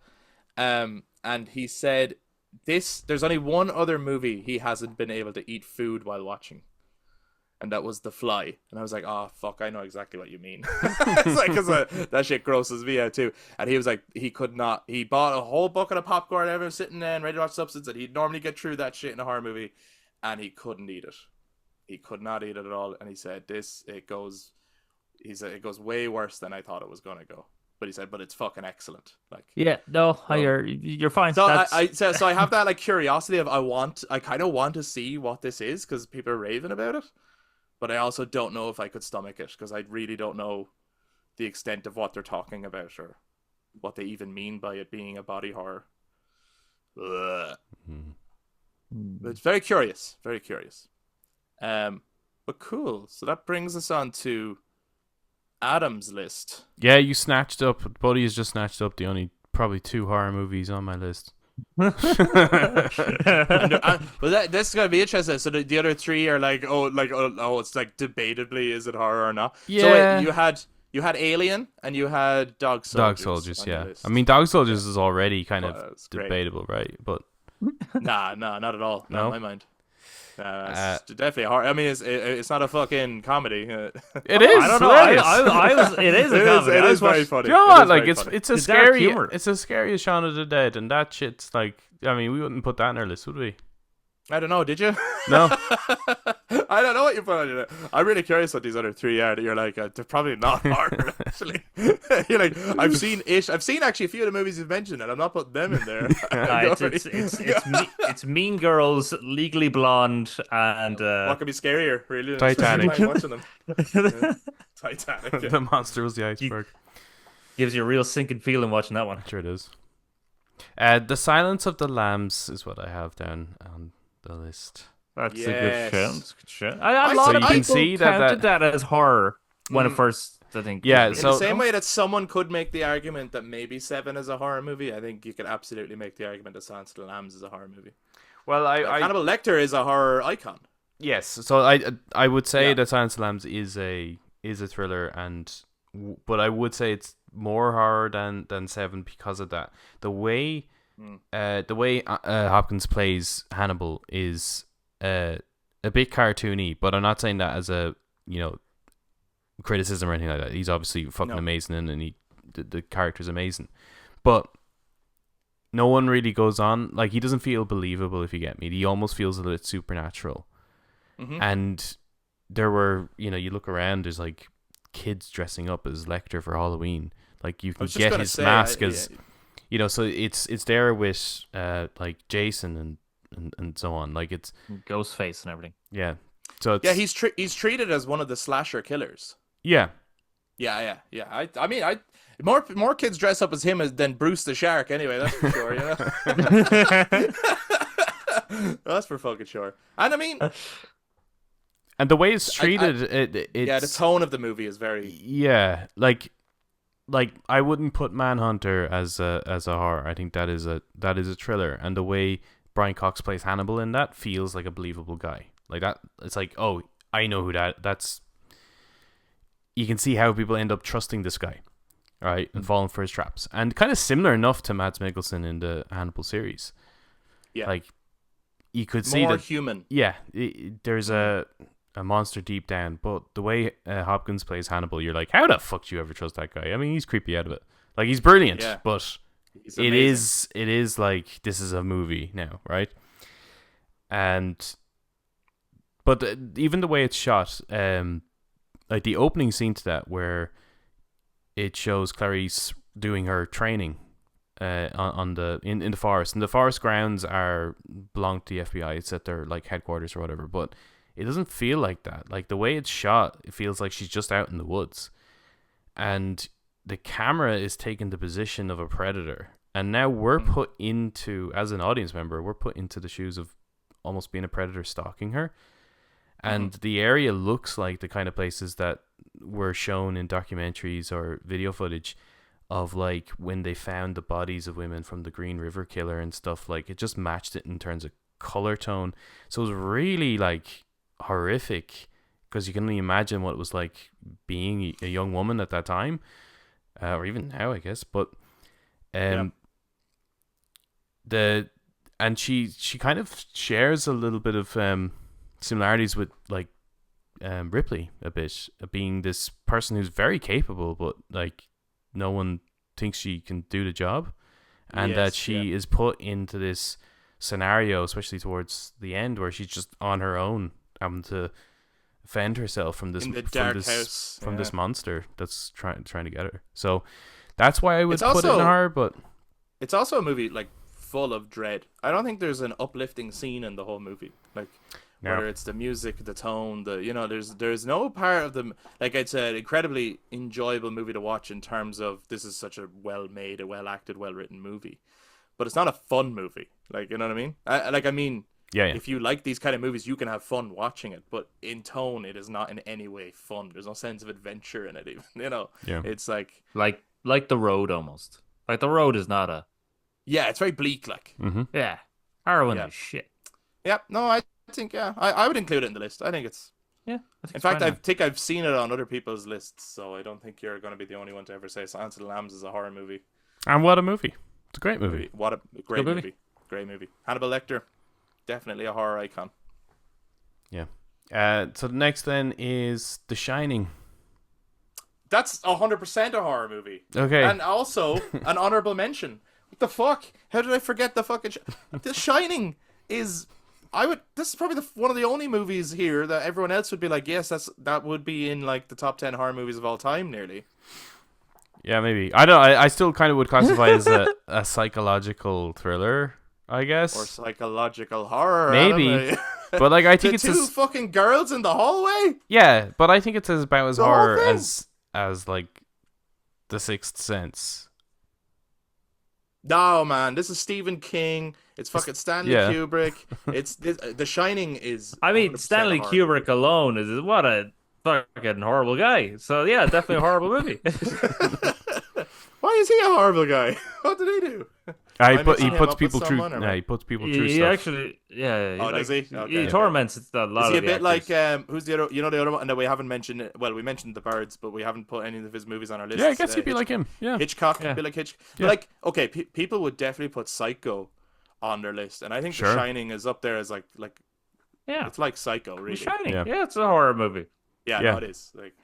And he said there's only one other movie he hasn't been able to eat food while watching. And that was The Fly. And I was like, oh, fuck, I know exactly what you mean. It's like, because that shit grosses me out too. And he was like, he could not. He bought a whole bucket of popcorn, everyone sitting there and ready to watch Substance, and he'd normally get through that shit in a horror movie. And he couldn't eat it. He could not eat it at all. And he said, it goes way worse than I thought it was going to go. But he said, but it's fucking excellent. Like, Yeah, no, you're fine. so I have that like curiosity of I kind of want to see what this is because people are raving about it, but I also don't know if I could stomach it because I really don't know the extent of what they're talking about or what they even mean by it being a body horror. Ugh. But it's very curious, very curious. But cool. So that brings us on to Adam's list. Yeah, you snatched up. Buddy has just snatched up the only probably 2 horror movies on my list. Well, this is gonna be interesting. So the other 3 are like, it's like debatably is it horror or not? Yeah. So wait, you had Alien and you had Dog Soldiers. Dog Soldiers, on your yeah. list. I mean, Dog Soldiers is already kind Well, of that's great. debatable, right? But Nah, not at all. Not No? in my mind. It's definitely hard. I mean, it's not a fucking comedy. It is. I don't know. hilarious. I was. It is a comedy. It I is was very watching. funny. Do you know It what? is Like very it's funny. it's a The dark scary humor. it's as scary as Shaun of the Dead, and that shit's like, I mean, we wouldn't put that in our list, would we? I don't know. Did you? No. I don't know what you put on your list. I'm really curious what these other three are. That you're like, they're probably not horror. Actually, you're like, I've seen actually a few of the movies you've mentioned, and I'm not putting them in there. It's Mean Girls, Legally Blonde, and What could be scarier, really? than Titanic. spending time watching them. Titanic. The monster was the iceberg. gives you a real sinking feeling watching that one. Sure it is. The Silence of the Lambs is what I have down on the list. That's a Yes. good show. That's a good show. A So lot you of can people see that- counted that as horror when it first, I think. Yeah, In so- the same way that someone could make the argument that maybe Seven is a horror movie, I think you could absolutely make the argument that Silence of the Lambs is a horror movie. Well, Like, Hannibal Lecter is a horror icon. yes. So I would say Yeah. that Silence of the Lambs is a thriller, but I would say it's more horror than Seven because of that. The way Hopkins plays Hannibal is a bit cartoony, but I'm not saying that as a criticism or anything like that. He's obviously fucking amazing, and the character's amazing, but no one really goes on, like, he doesn't feel believable, if you get me. He almost feels a little bit supernatural. And there were, you look around, there's like kids dressing up as Lecter for Halloween. Like, you can get his mask as so it's there with like Jason and so on. Like, it's Ghostface and everything. yeah. So it's, he's treated as one of the slasher killers. yeah. Yeah. I mean, more kids dress up as him than Bruce the Shark. Anyway, that's for sure. That's for fucking sure. And I mean, And the way it's treated, it's the tone of the movie is very like I wouldn't put Manhunter as a horror. I think that is a thriller, and the way Brian Cox plays Hannibal in that feels like a believable guy. Like that, it's like, oh, I know who that's. You can see how people end up trusting this guy, right, and falling for his traps, and kind of similar enough to Mads Mikkelsen in the Hannibal series. Yeah, like you could see more that human. Yeah, there's a monster deep down, but the way Hopkins plays Hannibal, you're like, how the fuck do you ever trust that guy? I mean, he's creepy out of it. Like, he's brilliant, but He's it amazing. is like, this is a movie now, right? But even the way it's shot, like the opening scene to that, where it shows Clarice doing her training in the forest, and the forest grounds belong to the FBI. It's at their like headquarters or whatever, but it doesn't feel like that. Like, the way it's shot, it feels like she's just out in the woods, and the camera is taking the position of a predator. And now we're put into, as an audience member, we're put into the shoes of almost being a predator stalking her. And the area looks like the kind of places that were shown in documentaries or video footage of, like, when they found the bodies of women from the Green River Killer and stuff. Like, it just matched it in terms of color tone. So it was really, like, horrific, because you can only imagine what it was like being a young woman at that time, or even now, I guess. But she kind of shares a little bit of similarities with, like, Ripley a bit, being this person who's very capable, but like no one thinks she can do the job, and that she is put into this scenario, especially towards the end, where she's just on her own, having to fend herself from this this monster that's trying to get her. So that's why I would put it in horror. But it's also a movie like full of dread. I don't think there's an uplifting scene in the whole movie. Like, whether it's the music, the tone, there's no part of them. Like, it's an incredibly enjoyable movie to watch in terms of, this is such a well-made, a well-acted, well-written movie. But it's not a fun movie. Like, you know what I mean? If you like these kind of movies, you can have fun watching it. But in tone, it is not in any way fun. There's no sense of adventure in it, even. It's like The Road, almost. Like, The Road is not a... Yeah, it's very bleak, like. Yeah. Heroin is shit. Yeah, no, I think, I would include it in the list. I think it's... Yeah. In fact, I think I've seen it on other people's lists, so I don't think you're going to be the only one to ever say Silence of the Lambs is a horror movie. And what a movie. It's a great movie. What a great movie. Great movie. Hannibal Lecter, definitely a horror icon. Yeah. So the next then is The Shining. That's 100% a horror movie. Okay. And also an honorable mention. What the fuck? How did I forget the fucking... The Shining is... This is probably one of the only movies here that everyone else would be like, yes, that would be in like the top 10 horror movies of all time, nearly. Yeah, maybe. I don't. I still kind of would classify it as a psychological thriller, I guess. Or psychological horror. Maybe. I don't know. But like, I think it's two fucking girls in the hallway. Yeah, but I think it's as about as The whole horror thing? as like The Sixth Sense. No, man, this is Stephen King. It's fucking Stanley Yeah. Kubrick. The Shining is. I mean, 100% Stanley horror. Kubrick alone is what a fucking horrible guy. So yeah, definitely a horrible movie. Why is he a horrible guy? What did he do? He Am I mixing him puts up with people through. someone, or Yeah, what? he puts people through he stuff. actually, yeah. Oh, does he? Okay. He torments a lot Is he a of the bit actors. like who's the other? You know the other one that we haven't mentioned. Well, we mentioned The Birds, but we haven't put any of his movies on our list. Yeah, I guess he'd be like him. Yeah. Hitchcock. Yeah. Be like Hitchcock. Yeah. But like, okay, people would definitely put Psycho on their list, and I think Sure. The Shining is up there as like Yeah, it's like Psycho, The really. Shining. Yeah. Yeah, it's a horror movie. Yeah, Yeah. no, it is. Like,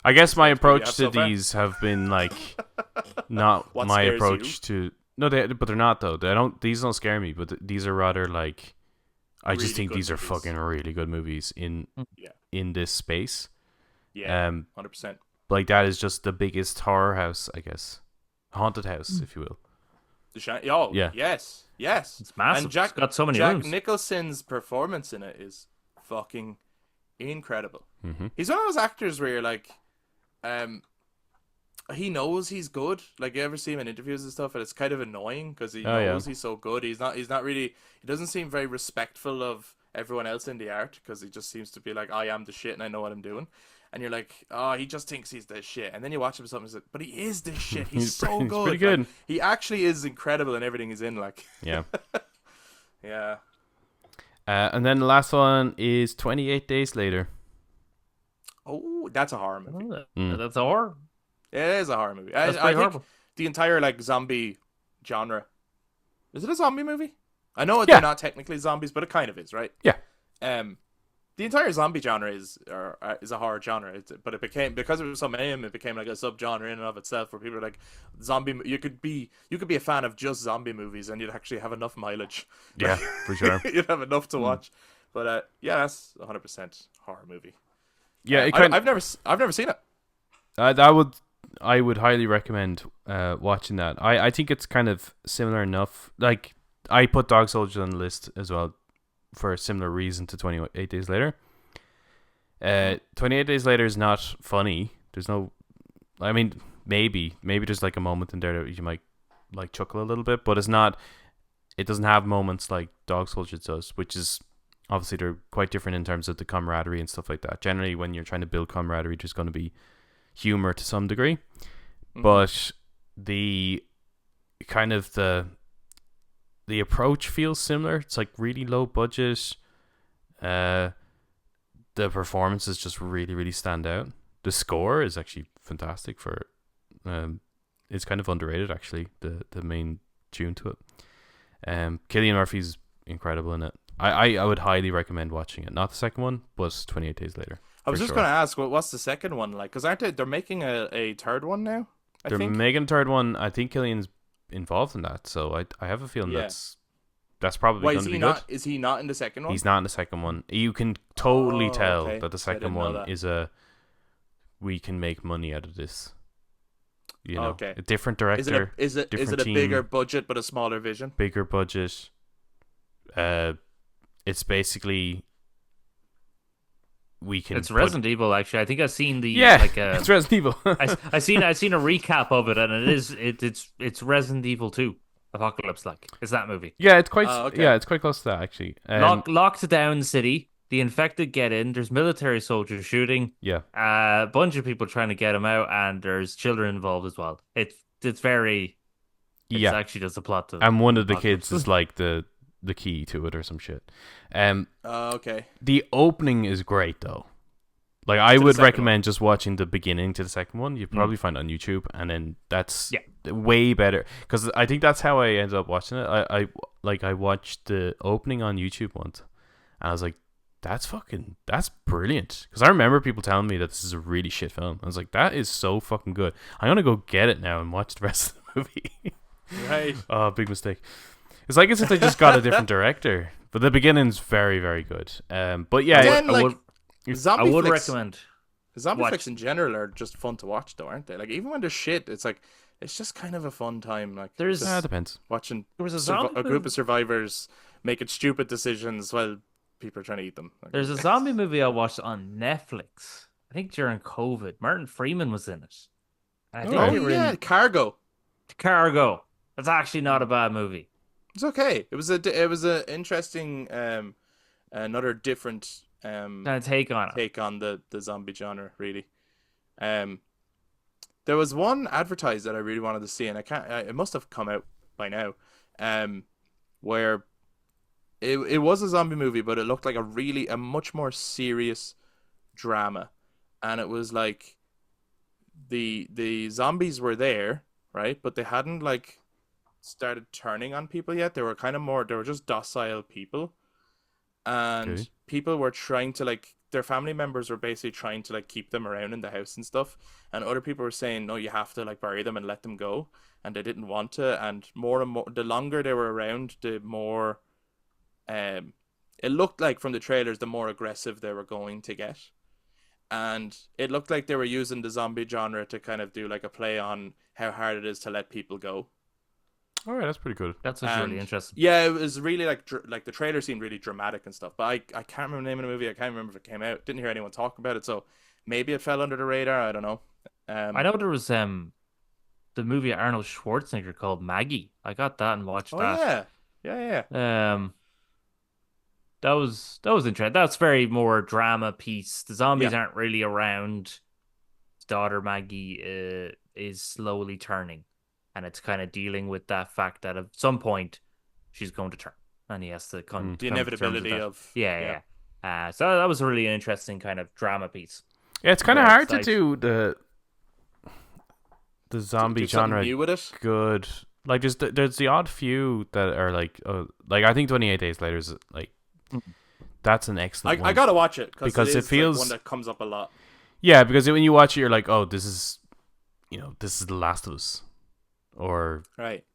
I guess my What do you approach have to so far? these have been like not What my scares approach to. No, but they're not though. They don't. These don't scare me, but these are rather like. I Really just think good these are movies. fucking really good movies Yeah. in this space. yeah, Um, 100%. like that is just the biggest horror house, I guess, haunted house, if you will. The Shining. Oh, Yeah. yes. It's massive. And Jack It's got so many Jack rooms. Nicholson's performance in it is fucking incredible. Mm-hmm. He's one of those actors where you're like, he knows he's good. Like, you ever see him in interviews and stuff, and it's kind of annoying because he Oh, yeah. knows he's so good. He's not really. He doesn't seem very respectful of everyone else in the art because he just seems to be like, I am the shit and I know what I'm doing. And you're like, oh, he just thinks he's the shit. And then you watch him something, like, but he is the shit. He's so he's good. pretty good. Like, he actually is incredible in everything he's in. Like, Yeah. yeah. And then the last one is 28 Days Later. Oh, that's a horror movie. That's a horror. It is a horror movie. That's I pretty think horrible. the entire like zombie genre. Is it a zombie movie? I know Yeah. they're not technically zombies, but it kind of is, right? Yeah. The entire zombie genre is a horror genre, but it became, because it was so many, it became like a subgenre in and of itself, where people are like, zombie. You could be a fan of just zombie movies, and you'd actually have enough mileage. Yeah, for sure. You'd have enough to watch. But yeah, that's 100% horror movie. Yeah, it I've never seen it. I would highly recommend watching that. I think it's kind of similar enough. Like, I put Dog Soldier on the list as well for a similar reason to 28 Days Later. 28 Days Later is not funny. There's no... I mean, maybe there's like a moment in there that you might like chuckle a little bit, but it's not... It doesn't have moments like Dog Soldier does, which is... Obviously, they're quite different in terms of the camaraderie and stuff like that. Generally, when you're trying to build camaraderie, there's going to be humor to some degree. Mhm. But the kind of the approach feels similar. It's like really low budget. The performances just really, really stand out. The score is actually fantastic for it's kind of underrated actually, the main tune to it. Cillian Murphy's incredible in it. I would highly recommend watching it. Not the second one, but 28 Days Later. I was for just sure. going to ask, what's the second one like? Because aren't they're making a third one now? I They're think. making a third one. I think Cillian's involved in that, so I have a feeling Yeah. that's probably Why going is to he be not? good. Is he not in the second one? He's not in the second one. You can totally Oh, tell okay. that the I second didn't know one that. is we can make money out of this. You know, Okay. a different director, Is it different a team. bigger budget but a smaller vision? bigger budget. It's basically we can. It's put- Resident Evil. Actually, I think I've seen the Yeah, like it's Resident Evil. I seen a recap of it, and it's Resident Evil 2 Apocalypse. Like, it's that movie. Yeah, it's quite. Oh, okay. Yeah, it's quite close to that actually. Locked down city. The infected get in. There's military soldiers shooting. Yeah, A bunch of people trying to get him out, and there's children involved as well. It's very. It's yeah. actually just a plot to. And one of the Apocalypse. kids is like the key to it or some shit. Okay. The opening is great though. Like, I To the would second recommend just watching the beginning to the second one. You probably find it on YouTube, and then that's Yeah. way better. Because I think that's how I ended up watching it. I watched the opening on YouTube once, and I was like, that's brilliant. Because I remember people telling me that this is a really shit film. I was like, that is so fucking good. I'm gonna go get it now and watch the rest of the movie. Right. Oh, big mistake. It's like as if they just got a different director. But the beginning's very, very good. But yeah, Again, I would zombie flicks, recommend. zombie watch. flicks in general are just fun to watch, though, aren't they? Like even when they're shit, it's like it's just kind of a fun time. Like There's- just depends. watching There was a a zombie group of survivors making stupid decisions while people are trying to eat them. Like, There's a zombie movie I watched on Netflix. I think during COVID. Martin Freeman was in it. And I think oh they were yeah, in Cargo. Cargo. That's actually not a bad movie. It's okay. It was a interesting another different Kind of take on it. take on the zombie genre, really. There was one advertised that I really wanted to see, and it must have come out by now, where it was a zombie movie, but it looked like a much more serious drama, and it was like the zombies were there, right, but they hadn't like started turning on people yet. They were just docile people, and Okay. people were trying to like their family members were basically trying to like keep them around in the house and stuff, and other people were saying no, you have to like bury them and let them go, and they didn't want to, and more the longer they were around, the more it looked like from the trailers the more aggressive they were going to get, and it looked like they were using the zombie genre to kind of do like a play on how hard it is to let people go. All right, that's pretty good. That's what's really interesting. Yeah, it was really like the trailer seemed really dramatic and stuff. But I can't remember the name of the movie. I can't remember if it came out. Didn't hear anyone talk about it, so maybe it fell under the radar. I don't know. I know there was the movie Arnold Schwarzenegger called Maggie. I got that and watched Oh that. yeah. That was interesting. That's very more drama piece. The zombies Yeah. aren't really around. His daughter Maggie is slowly turning, and it's kind of dealing with that fact that at some point she's going to turn, and he has to come. The come to terms with inevitability that. of Yeah. So that was a really interesting kind of drama piece. Yeah, it's kind of Yeah, hard it's to like- do the zombie do something genre new with it. good. Like there's the odd few that are like I think 28 Days Later is like that's an excellent one. I gotta watch it Because it it is feels- like one that comes up a lot. Yeah, because when you watch it, you're like, oh, this is The Last of Us, or Right.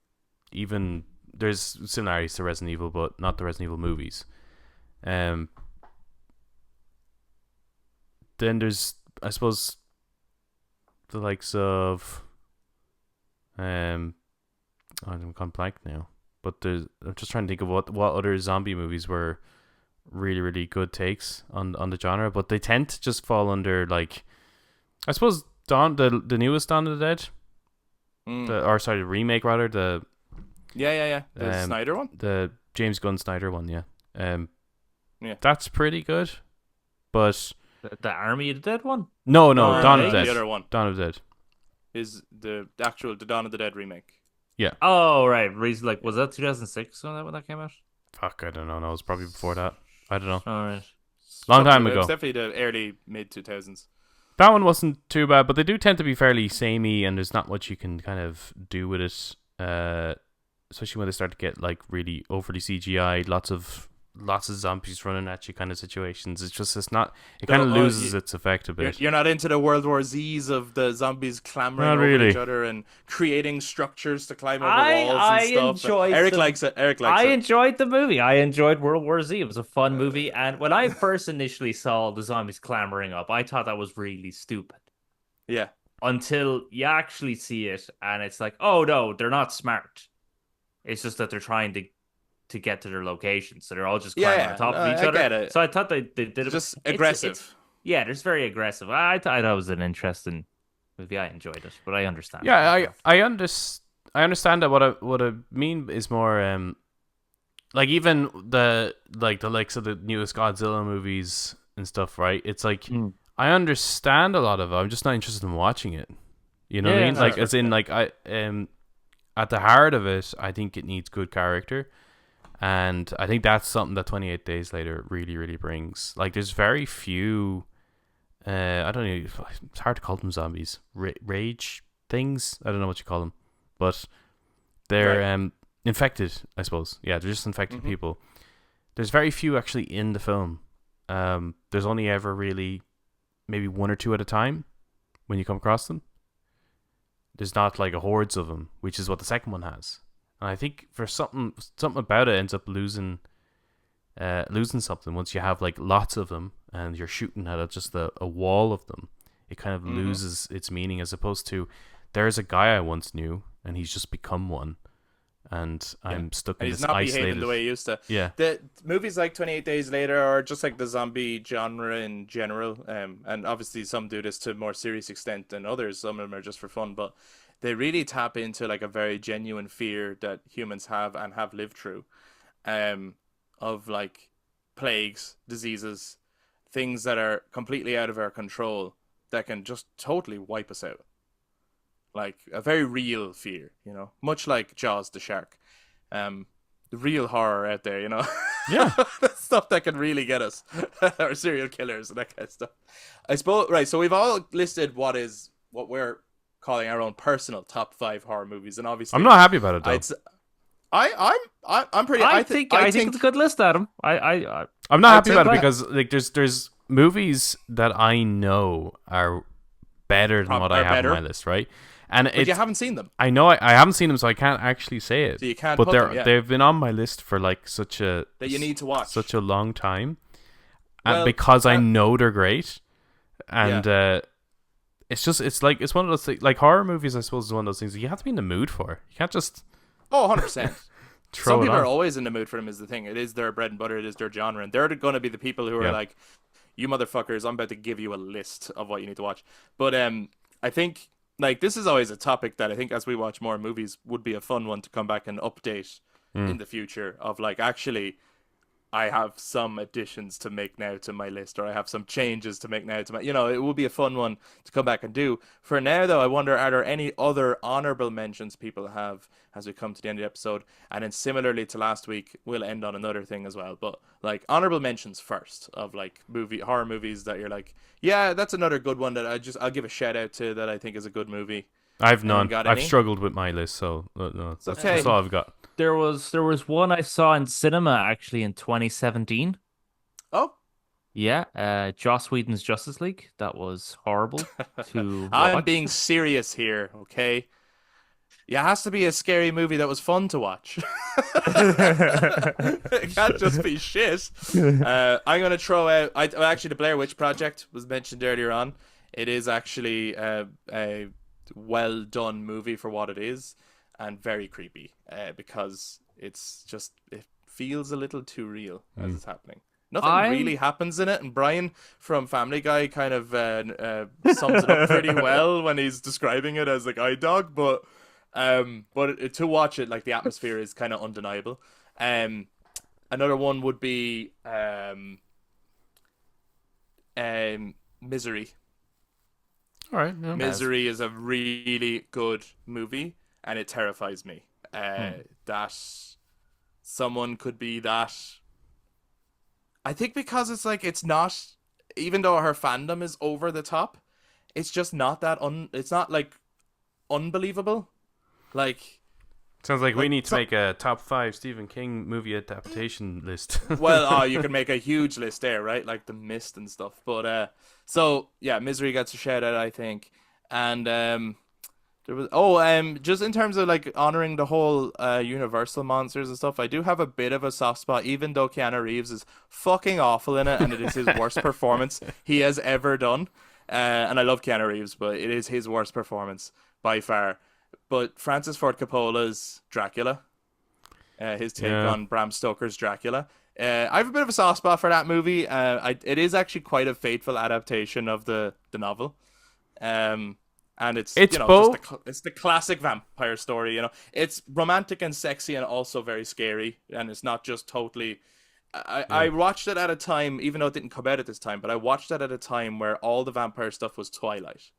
even there's similarities to Resident Evil, but not the Resident Evil movies. Then there's, I suppose, the likes of I'm gone blank now. But I'm just trying to think of what other zombie movies were really, really good takes on the genre, but they tend to just fall under like, I suppose the newest Dawn of the Dead, the remake rather, the Yeah. The Snyder one. the James Gunn Snyder one, yeah. Yeah. That's pretty good, but The Army of the Dead one. no, No, Dawn no, of the the Dead, other one Dawn of the Dead. is the Dawn of the Dead remake. Oh right, like was that 2006 when that came out? Fuck, I don't know. No, it was probably before that. I don't know. All right. Long time It ago. was definitely the early mid 2000s. That one wasn't too bad, but they do tend to be fairly samey, and there's not much you can kind of do with it. Especially when they start to get like really overly CGI, lots of zombies running at you kind of situations. It's kind of loses its effect a bit. You're not into the World War Z's of the zombies clambering Not over really. each other and creating structures to climb over I walls and stuff. enjoyed Eric the- likes it. I enjoyed the movie. I enjoyed World War Z. It was a fun movie. And when I first initially saw the zombies clambering up, I thought that was really stupid. Yeah. Until you actually see it, and it's like, oh no, they're not smart. It's just that they're trying to get to their location, so they're all just climbing on top of each I other. get it. So I thought they did it. Just It's- aggressive. yeah, it's very aggressive. I thought that was an interesting movie. I enjoyed it, but I understand. Yeah, I understand that. What I mean is more like even the likes of the newest Godzilla movies and stuff, right? It's like I understand a lot of it. I'm just not interested in watching it. You know what I mean? no, Like sure. as in like at the heart of it, I think it needs good character. And I think that's something that 28 Days Later really, really brings. Like, there's very few, I don't know, it's hard to call them zombies. Rage things? I don't know what you call them. But they're infected, I suppose. Yeah, they're just infected people. There's very few actually in the film. there's only ever really maybe one or two at a time when you come across them. There's not like a hordes of them, which is what the second one has. And I think for something about it ends up losing something once you have like lots of them and you're shooting at just a wall of them. It kind of loses its meaning, as opposed to there's a guy I once knew and he's just become one, and I'm stuck in And he's this not isolated. behaving the way he used to. Yeah. The movies like 28 Days Later, or just like the zombie genre in general, and obviously some do this to a more serious extent than others. Some of them are just for fun, but they really tap into like a very genuine fear that humans have and have lived through, of like plagues, diseases, things that are completely out of our control that can just totally wipe us out. Like a very real fear, much like Jaws the shark. The real horror out there, Yeah. stuff that can really get us, or serial killers and that kind of stuff. I suppose, right? So we've all listed what we're calling our own personal top 5 horror movies, and obviously I'm not happy about it though. I'm pretty. I think it's a good list, Adam. I'm not happy about it that- because like there's movies that I know are better than what I have on my list, right? And but you haven't seen them, I know I haven't seen them, so I can't actually say it. so you can't. But put them, yeah, they've been on my list for like such a that you need to watch. such a long time, and Well, because I know they're great, and it's one of those things. Like horror movies, I suppose, is one of those things that you have to be in the mood for. You can't just 100%. throw Some it people on. are always in the mood for them. Is the thing. It is their bread and butter. It is their genre, and they're going to be the people who are Yeah. like, "You motherfuckers, I'm about to give you a list of what you need to watch." But I think like this is always a topic that I think as we watch more movies would be a fun one to come back and update in the future. Of like, actually, I have some additions to make now to my list, or I have some changes to make now to my. It would be a fun one to come back and do. For now, though, I wonder, are there any other honorable mentions people have as we come to the end of the episode? And then similarly to last week, we'll end on another thing as well. But like honorable mentions first of like horror movies that you're like, yeah, that's another good one that I'll give a shout out to that I think is a good movie. I've Anyone none. got I've any? struggled with my list, so no, that's okay. all I've got. There was one I saw in cinema actually in 2017. Oh, Joss Whedon's Justice League. That was horrible to I'm watch. being serious here, okay? Yeah, it has to be a scary movie that was fun to watch. It can't just be shit. I'm going to throw out... actually, the Blair Witch Project was mentioned earlier on. It is actually a well-done movie for what it is, and very creepy because it feels a little too real as it's happening. Nothing really happens in it, and Brian from Family Guy kind of sums it up pretty well when he's describing it as a guide dog, but to watch it, like the atmosphere is kind of undeniable. Another one would be Misery. All right. Yeah. Misery is a really good movie, and it terrifies me. That someone could be that. I think because it's not, even though her fandom is over the top, it's just not that it's not like unbelievable. Like, Sounds like we need to make a top 5 Stephen King movie adaptation list. well, you can make a huge list there, right? Like The Mist and stuff. But so yeah, Misery gets a shout out, I think. And there was just in terms of like honoring the whole Universal monsters and stuff, I do have a bit of a soft spot, even though Keanu Reeves is fucking awful in it, and it is his worst performance he has ever done. And I love Keanu Reeves, but it is his worst performance by far. But Francis Ford Coppola's Dracula, his take on Bram Stoker's Dracula, I have a bit of a soft spot for that movie. It is actually quite a faithful adaptation of the novel, and it's both. it's the classic vampire story. It's romantic and sexy, and also very scary. And it's not just totally. I watched it at a time, even though it didn't come out at this time, but I watched it at a time where all the vampire stuff was Twilight.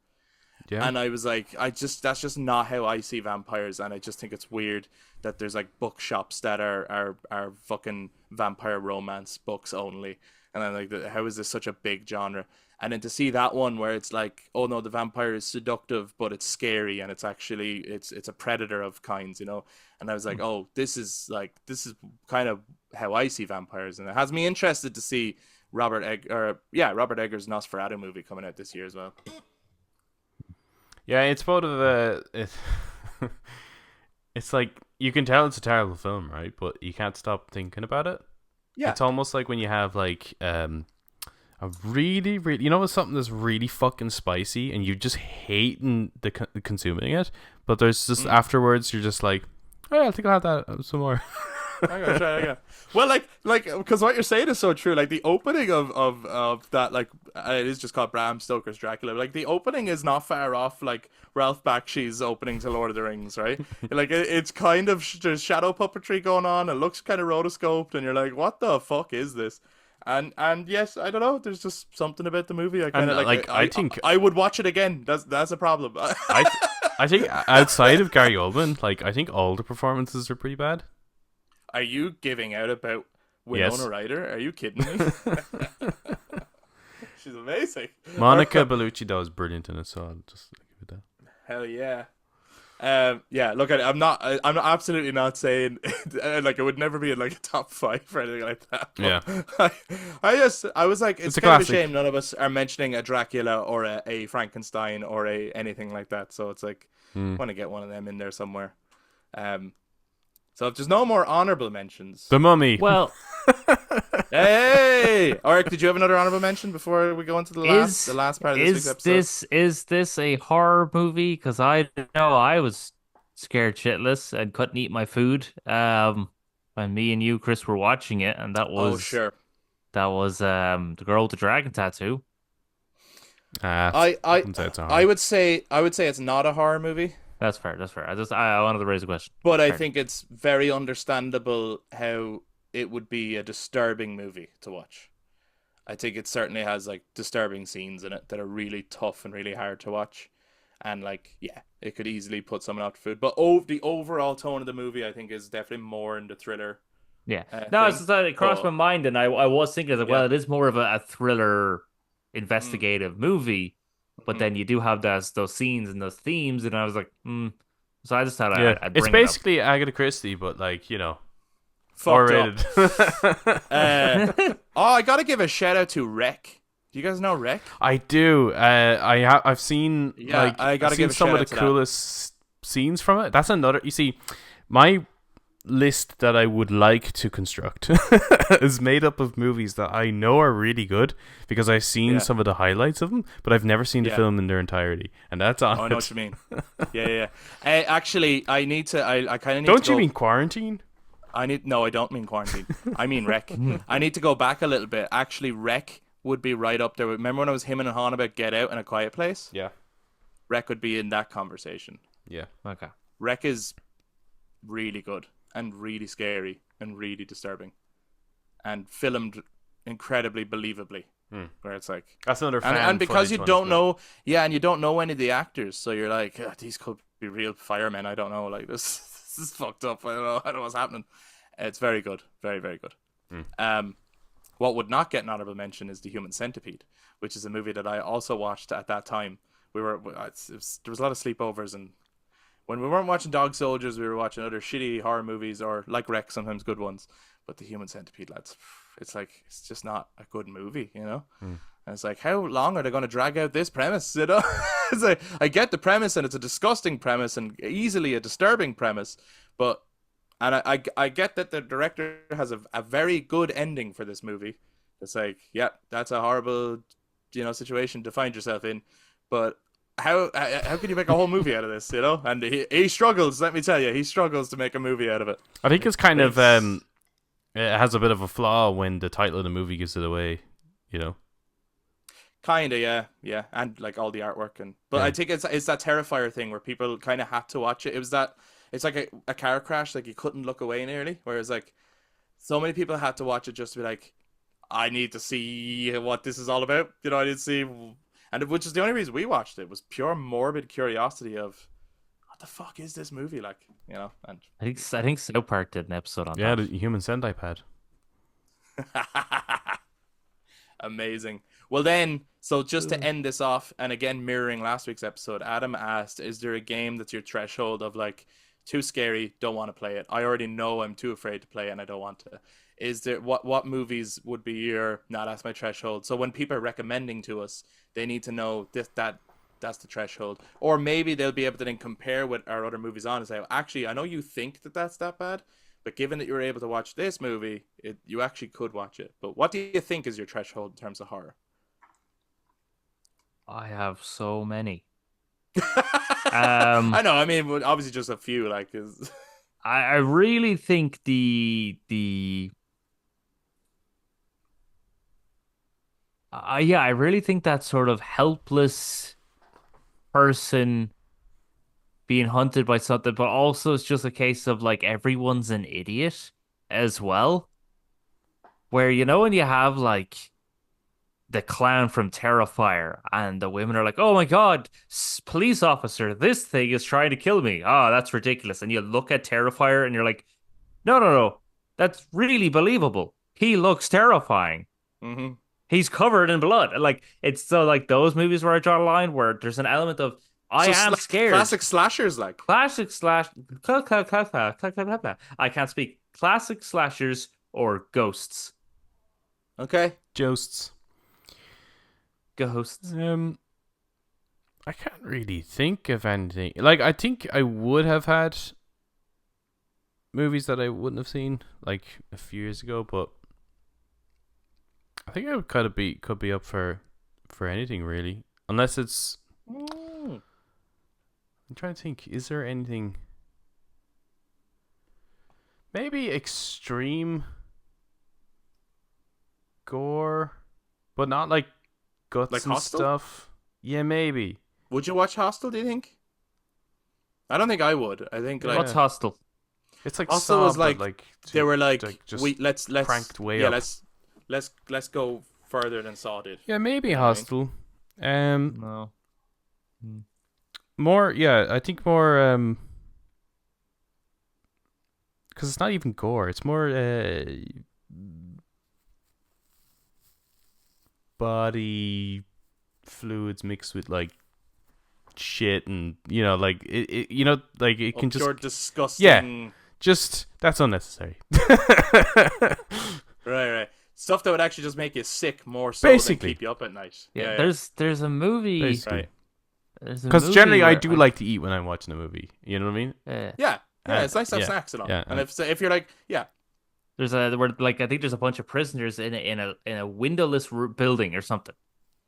Yeah. And I was like, that's just not how I see vampires, and I just think it's weird that there's like bookshops that are fucking vampire romance books only, and I'm like, how is this such a big genre? And then to see that one where it's like, oh no, the vampire is seductive, but it's scary, and it's actually it's a predator of kinds, and I was like, oh, this is kind of how I see vampires, and it has me interested to see Robert Eggers' Nosferatu movie coming out this year as well. Yeah, it's part of it's like you can tell it's a terrible film, right? But you can't stop thinking about it. Yeah, It's almost like when you have like a really, really, you know, something that's really fucking spicy, and you just hating the consuming it, but there's just afterwards you're just like, oh yeah, I think I'll have that some more. I gotta try it again. Well, like, because what you're saying is so true. Like the opening of that, like it is just called Bram Stoker's Dracula. Like the opening is not far off, like Ralph Bakshi's opening to Lord of the Rings, right? Like it's kind of there's shadow puppetry going on. It looks kind of rotoscoped, and you're like, what the fuck is this? And yes, I don't know. There's just something about the movie. I kind of like. I think I would watch it again. That's a problem. I think outside of Gary Oldman, like I think all the performances are pretty bad. Are you giving out about Winona Ryder? Are you kidding me? She's amazing. Monica Bellucci though is brilliant in it, so I'll just give it that. Hell yeah. Yeah, look, I'm absolutely not saying like it would never be in like a top 5 or anything like that. Yeah. I was like, it's kind of a shame none of us are mentioning a Dracula or a Frankenstein or a anything like that. So it's like, I want to get one of them in there somewhere. So if there's no more honorable mentions, The Mummy. Well, hey, Oric, did you have another honorable mention before we go into the last part of this week's episode? Is this a horror movie? Because I know I was scared shitless and couldn't eat my food. When me and you, Chris, were watching it, and that was the girl with the dragon tattoo. I would say it's not a horror movie. That's fair. I wanted to raise a question. But I think it's very understandable how it would be a disturbing movie to watch. I think it certainly has like disturbing scenes in it that are really tough and really hard to watch. And like, yeah, it could easily put someone out to food. But the overall tone of the movie, I think, is definitely more in the thriller. Yeah. No, it crossed my mind, and I was thinking, like, well, it is more of a thriller investigative movie. But then you do have those scenes and those themes, and I was like, So I just thought I'd bring it's basically Agatha Christie, but like, you know, R-rated. I gotta give a shout out to Wreck. Do you guys know Wreck? I do. I've seen some of the coolest scenes from it. That's another. You see, my list that I would like to construct is made up of movies that I know are really good because I've seen some of the highlights of them, but I've never seen the film in their entirety, and that's on. I know what you mean. Yeah. Actually, I need to. I kind of need. Don't you mean Quarantine? No, I don't mean Quarantine. I mean Wreck. I need to go back a little bit. Actually, Wreck would be right up there. Remember when I was him and Han about Get Out in A Quiet Place? Yeah. Wreck would be in that conversation. Yeah. Okay. Wreck is really good and really scary and really disturbing and filmed incredibly believably. Where it's like that's another fan and because you don't know and you don't know any of the actors, so you're like, these could be real firemen. I don't know, like this is fucked up. I don't know what's happening. It's very good, very, very good. What would not get an honorable mention is The Human Centipede, which is a movie that I also watched at that time. There was a lot of sleepovers, and when we weren't watching Dog Soldiers, we were watching other shitty horror movies, or like Wreck, sometimes good ones. But The Human Centipede, lads, it's just not a good movie, you know? And it's like, how long are they going to drag out this premise, you know? It's like, I get the premise, and it's a disgusting premise and easily a disturbing premise, but I get that the director has a very good ending for this movie. It's like, yeah, that's a horrible, situation to find yourself in, but how can you make a whole movie out of this, you know? And he struggles, let me tell you, he struggles to make a movie out of it. I think it's kind of it has a bit of a flaw when the title of the movie gives it away, you know. Kinda, yeah, and like all the artwork but I think it's that Terrifier thing where people kind of had to watch it. It's like a car crash, like you couldn't look away nearly. Whereas like so many people had to watch it just to be like, I need to see what this is all about. You know, I need to see, and which is the only reason we watched it, was pure morbid curiosity of what the fuck is this movie like, you know? And I think South Park did an episode on that. Yeah, the Human Centipede. Amazing. Well then, so just to end this off, and again mirroring last week's episode, Adam asked, is there a game that's your threshold of like too scary, don't want to play it. I already know I'm too afraid to play and I don't want to. Is there what movies would be your nah, that's my threshold? So when people are recommending to us, they need to know that's the threshold. Or maybe they'll be able to then compare with our other movies on and say, actually, I know you think that that's that bad, but given that you were able to watch this movie, you actually could watch it. But what do you think is your threshold in terms of horror? I have so many. I know. I mean, obviously, just a few. Like, I really think yeah, I really think that sort of helpless person being hunted by something, but also it's just a case of like everyone's an idiot as well. Where when you have like the clown from Terrifier, and the women are like, "Oh my God, police officer, this thing is trying to kill me." Oh, that's ridiculous. And you look at Terrifier and you're like, "No, no, no, that's really believable. He looks terrifying. mm-hmm. He's covered in blood." Like it's so like those movies where I draw a line where there's an element of I am scared. Classic slashers, like Classic slash. I can't speak. Classic slashers or ghosts. Okay. Ghosts. Ghosts. I can't really think of anything. Like, I think I would have had movies that I wouldn't have seen like a few years ago, but I think I would could be up for anything really, unless it's. I'm trying to think. Is there anything? Maybe extreme gore, but not like guts like and Hostel? stuff. Yeah, maybe. Would you watch Hostel? Do you think? I don't think I would. I think like What's Hostel? It's like Hostel Saw, was like, but like they were like just let's cranked way yeah, up. let's go further than Saw did. Yeah, maybe You know what I mean? Hostel. No. More. Yeah, I think more. Because it's not even gore. It's more body fluids mixed with like shit, and like it like it can Pure just disgusting. just that's unnecessary. Right. Stuff that would actually just make you sick more so Basically. than keep you up at night. Yeah, there's a movie. Basically. Right. Because generally I do like to eat when I'm watching a movie. You know what I mean? Yeah, it's nice to have snacks and all. Yeah, and if you're like, yeah, There's I think there's a bunch of prisoners in a windowless building or something,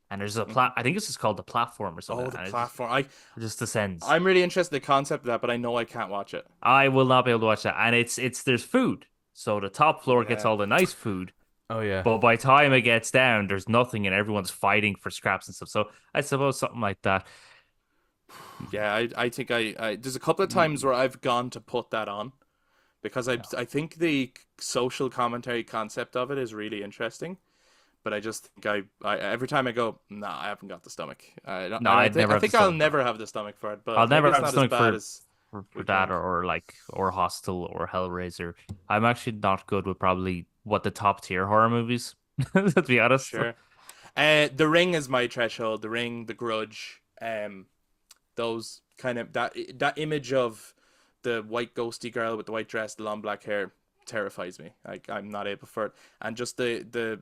and there's a I think it's just called the platform or something. oh, the and platform. it just descends. I'm really interested in the concept of that, but I know I can't watch it. I will not be able to watch that, and it's there's food, so the top floor gets all the nice food, Oh yeah. but by the time it gets down, there's nothing, and everyone's fighting for scraps and stuff. So I suppose something like that. Yeah, I think I there's a couple of times where I've gone to put that on because I think the social commentary concept of it is really interesting, but I just think I every time I go, nah, I haven't got the stomach. I think I'll never have the stomach for it, but I'll never maybe have it's the not stomach as bad as for that or Hostel or Hellraiser. I'm actually not good with probably what the top tier horror movies. To be honest, sure. The Ring is my threshold. The Ring, The Grudge, those kind of that image of the white ghosty girl with the white dress, the long black hair terrifies me. Like I'm not able for it, and just the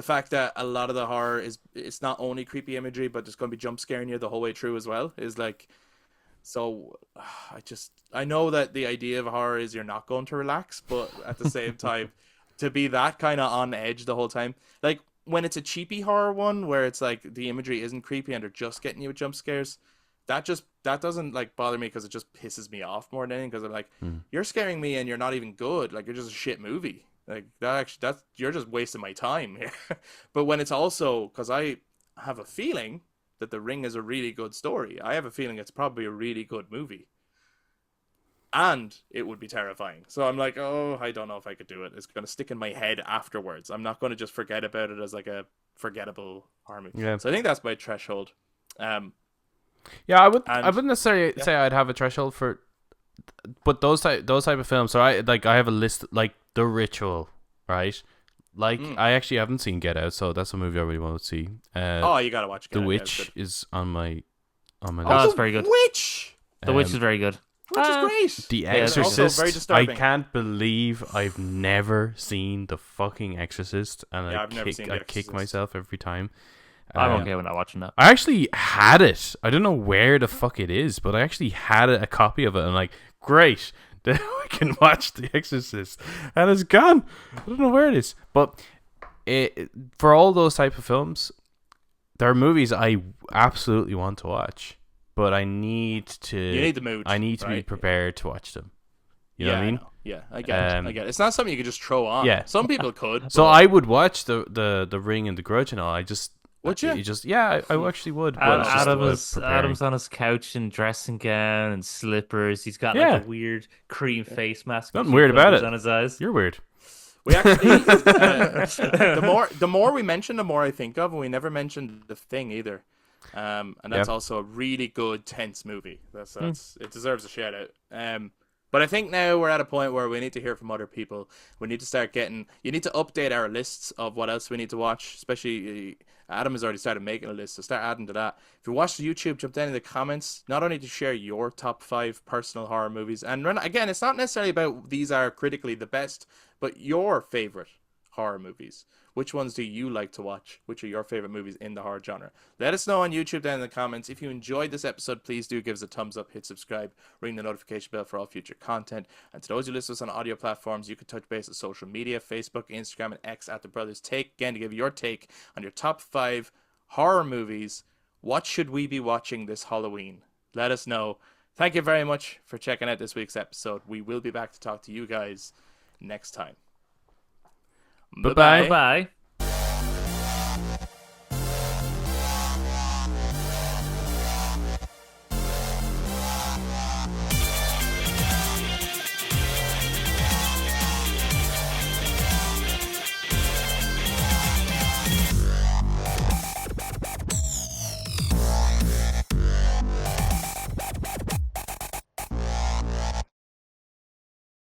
fact that a lot of the horror it's not only creepy imagery, but there's going to be jump scaring you the whole way through as well. Is like, so I know that the idea of horror is you're not going to relax, but at the same time, to be that kind of on edge the whole time, like when it's a cheapy horror one where it's like the imagery isn't creepy and they're just getting you with jump scares, that doesn't like bother me because it just pisses me off more than anything. Because I'm like, you're scaring me and you're not even good. Like you're just a shit movie. Like that's you're just wasting my time here. But when it's also because I have a feeling that The Ring is a really good story. I have a feeling it's probably a really good movie. And it would be terrifying. So I'm like, oh, I don't know if I could do it. It's going to stick in my head afterwards. I'm not going to just forget about it as like a forgettable horror movie. Yeah. So I think that's my threshold. Yeah, I wouldn't necessarily say I'd have a threshold for, but those type of films. So I have a list like The Ritual, right? Like I actually haven't seen Get Out, so that's a movie I really want to see. You gotta watch Get The Out. Witch is on my oh, list. that's very good. Witch. The Witch is very good. which is great. The It's also Exorcist. very I disturbing. can't believe I've never seen the fucking Exorcist, and Yeah, I've never seen The I kick Exorcist. myself every time. I'm okay with not watching that. I actually had it. I don't know where the fuck it is, but I actually had a copy of it. I'm like, great, then I can watch The Exorcist, and it's gone. I don't know where it is, but for all those type of films, there are movies I absolutely want to watch, but I need to. You need the mood. I need to be right? prepared to watch them. You know what I mean? Yeah, I get it. I get it. It's not something you could just throw on. Yeah. Some people could. So but- I would watch the Ring and the Grudge and all. I just Would you? I actually would. But it's just Adam's on his couch in dressing gown and slippers. He's got Yeah. like a weird cream face mask. Nothing with weird about blinders it. on his eyes. You're weird. We actually the more we mention, the more I think of, and we never mentioned The Thing either. And that's also a really good tense movie. That's it deserves a shout out. But I think now we're at a point where we need to hear from other people. We need to start you need to update our lists of what else we need to watch. Especially Adam has already started making a list, so start adding to that. If you watch the YouTube, jump down in the comments. Not only to share your top 5 personal horror movies, and again, it's not necessarily about these are critically the best, but your favorite horror movies. Which ones do you like to watch? Which are your favorite movies in the horror genre? Let us know on YouTube down in the comments. If you enjoyed this episode, please do give us a thumbs up, hit subscribe, ring the notification bell for all future content. And to those who listen to us on audio platforms, you can touch base on social media, Facebook, Instagram, and X at The Brothers Take. Again, to give your take on your top 5 horror movies. What should we be watching this Halloween? Let us know. Thank you very much for checking out this week's episode. We will be back to talk to you guys next time. Bye-bye. Bye.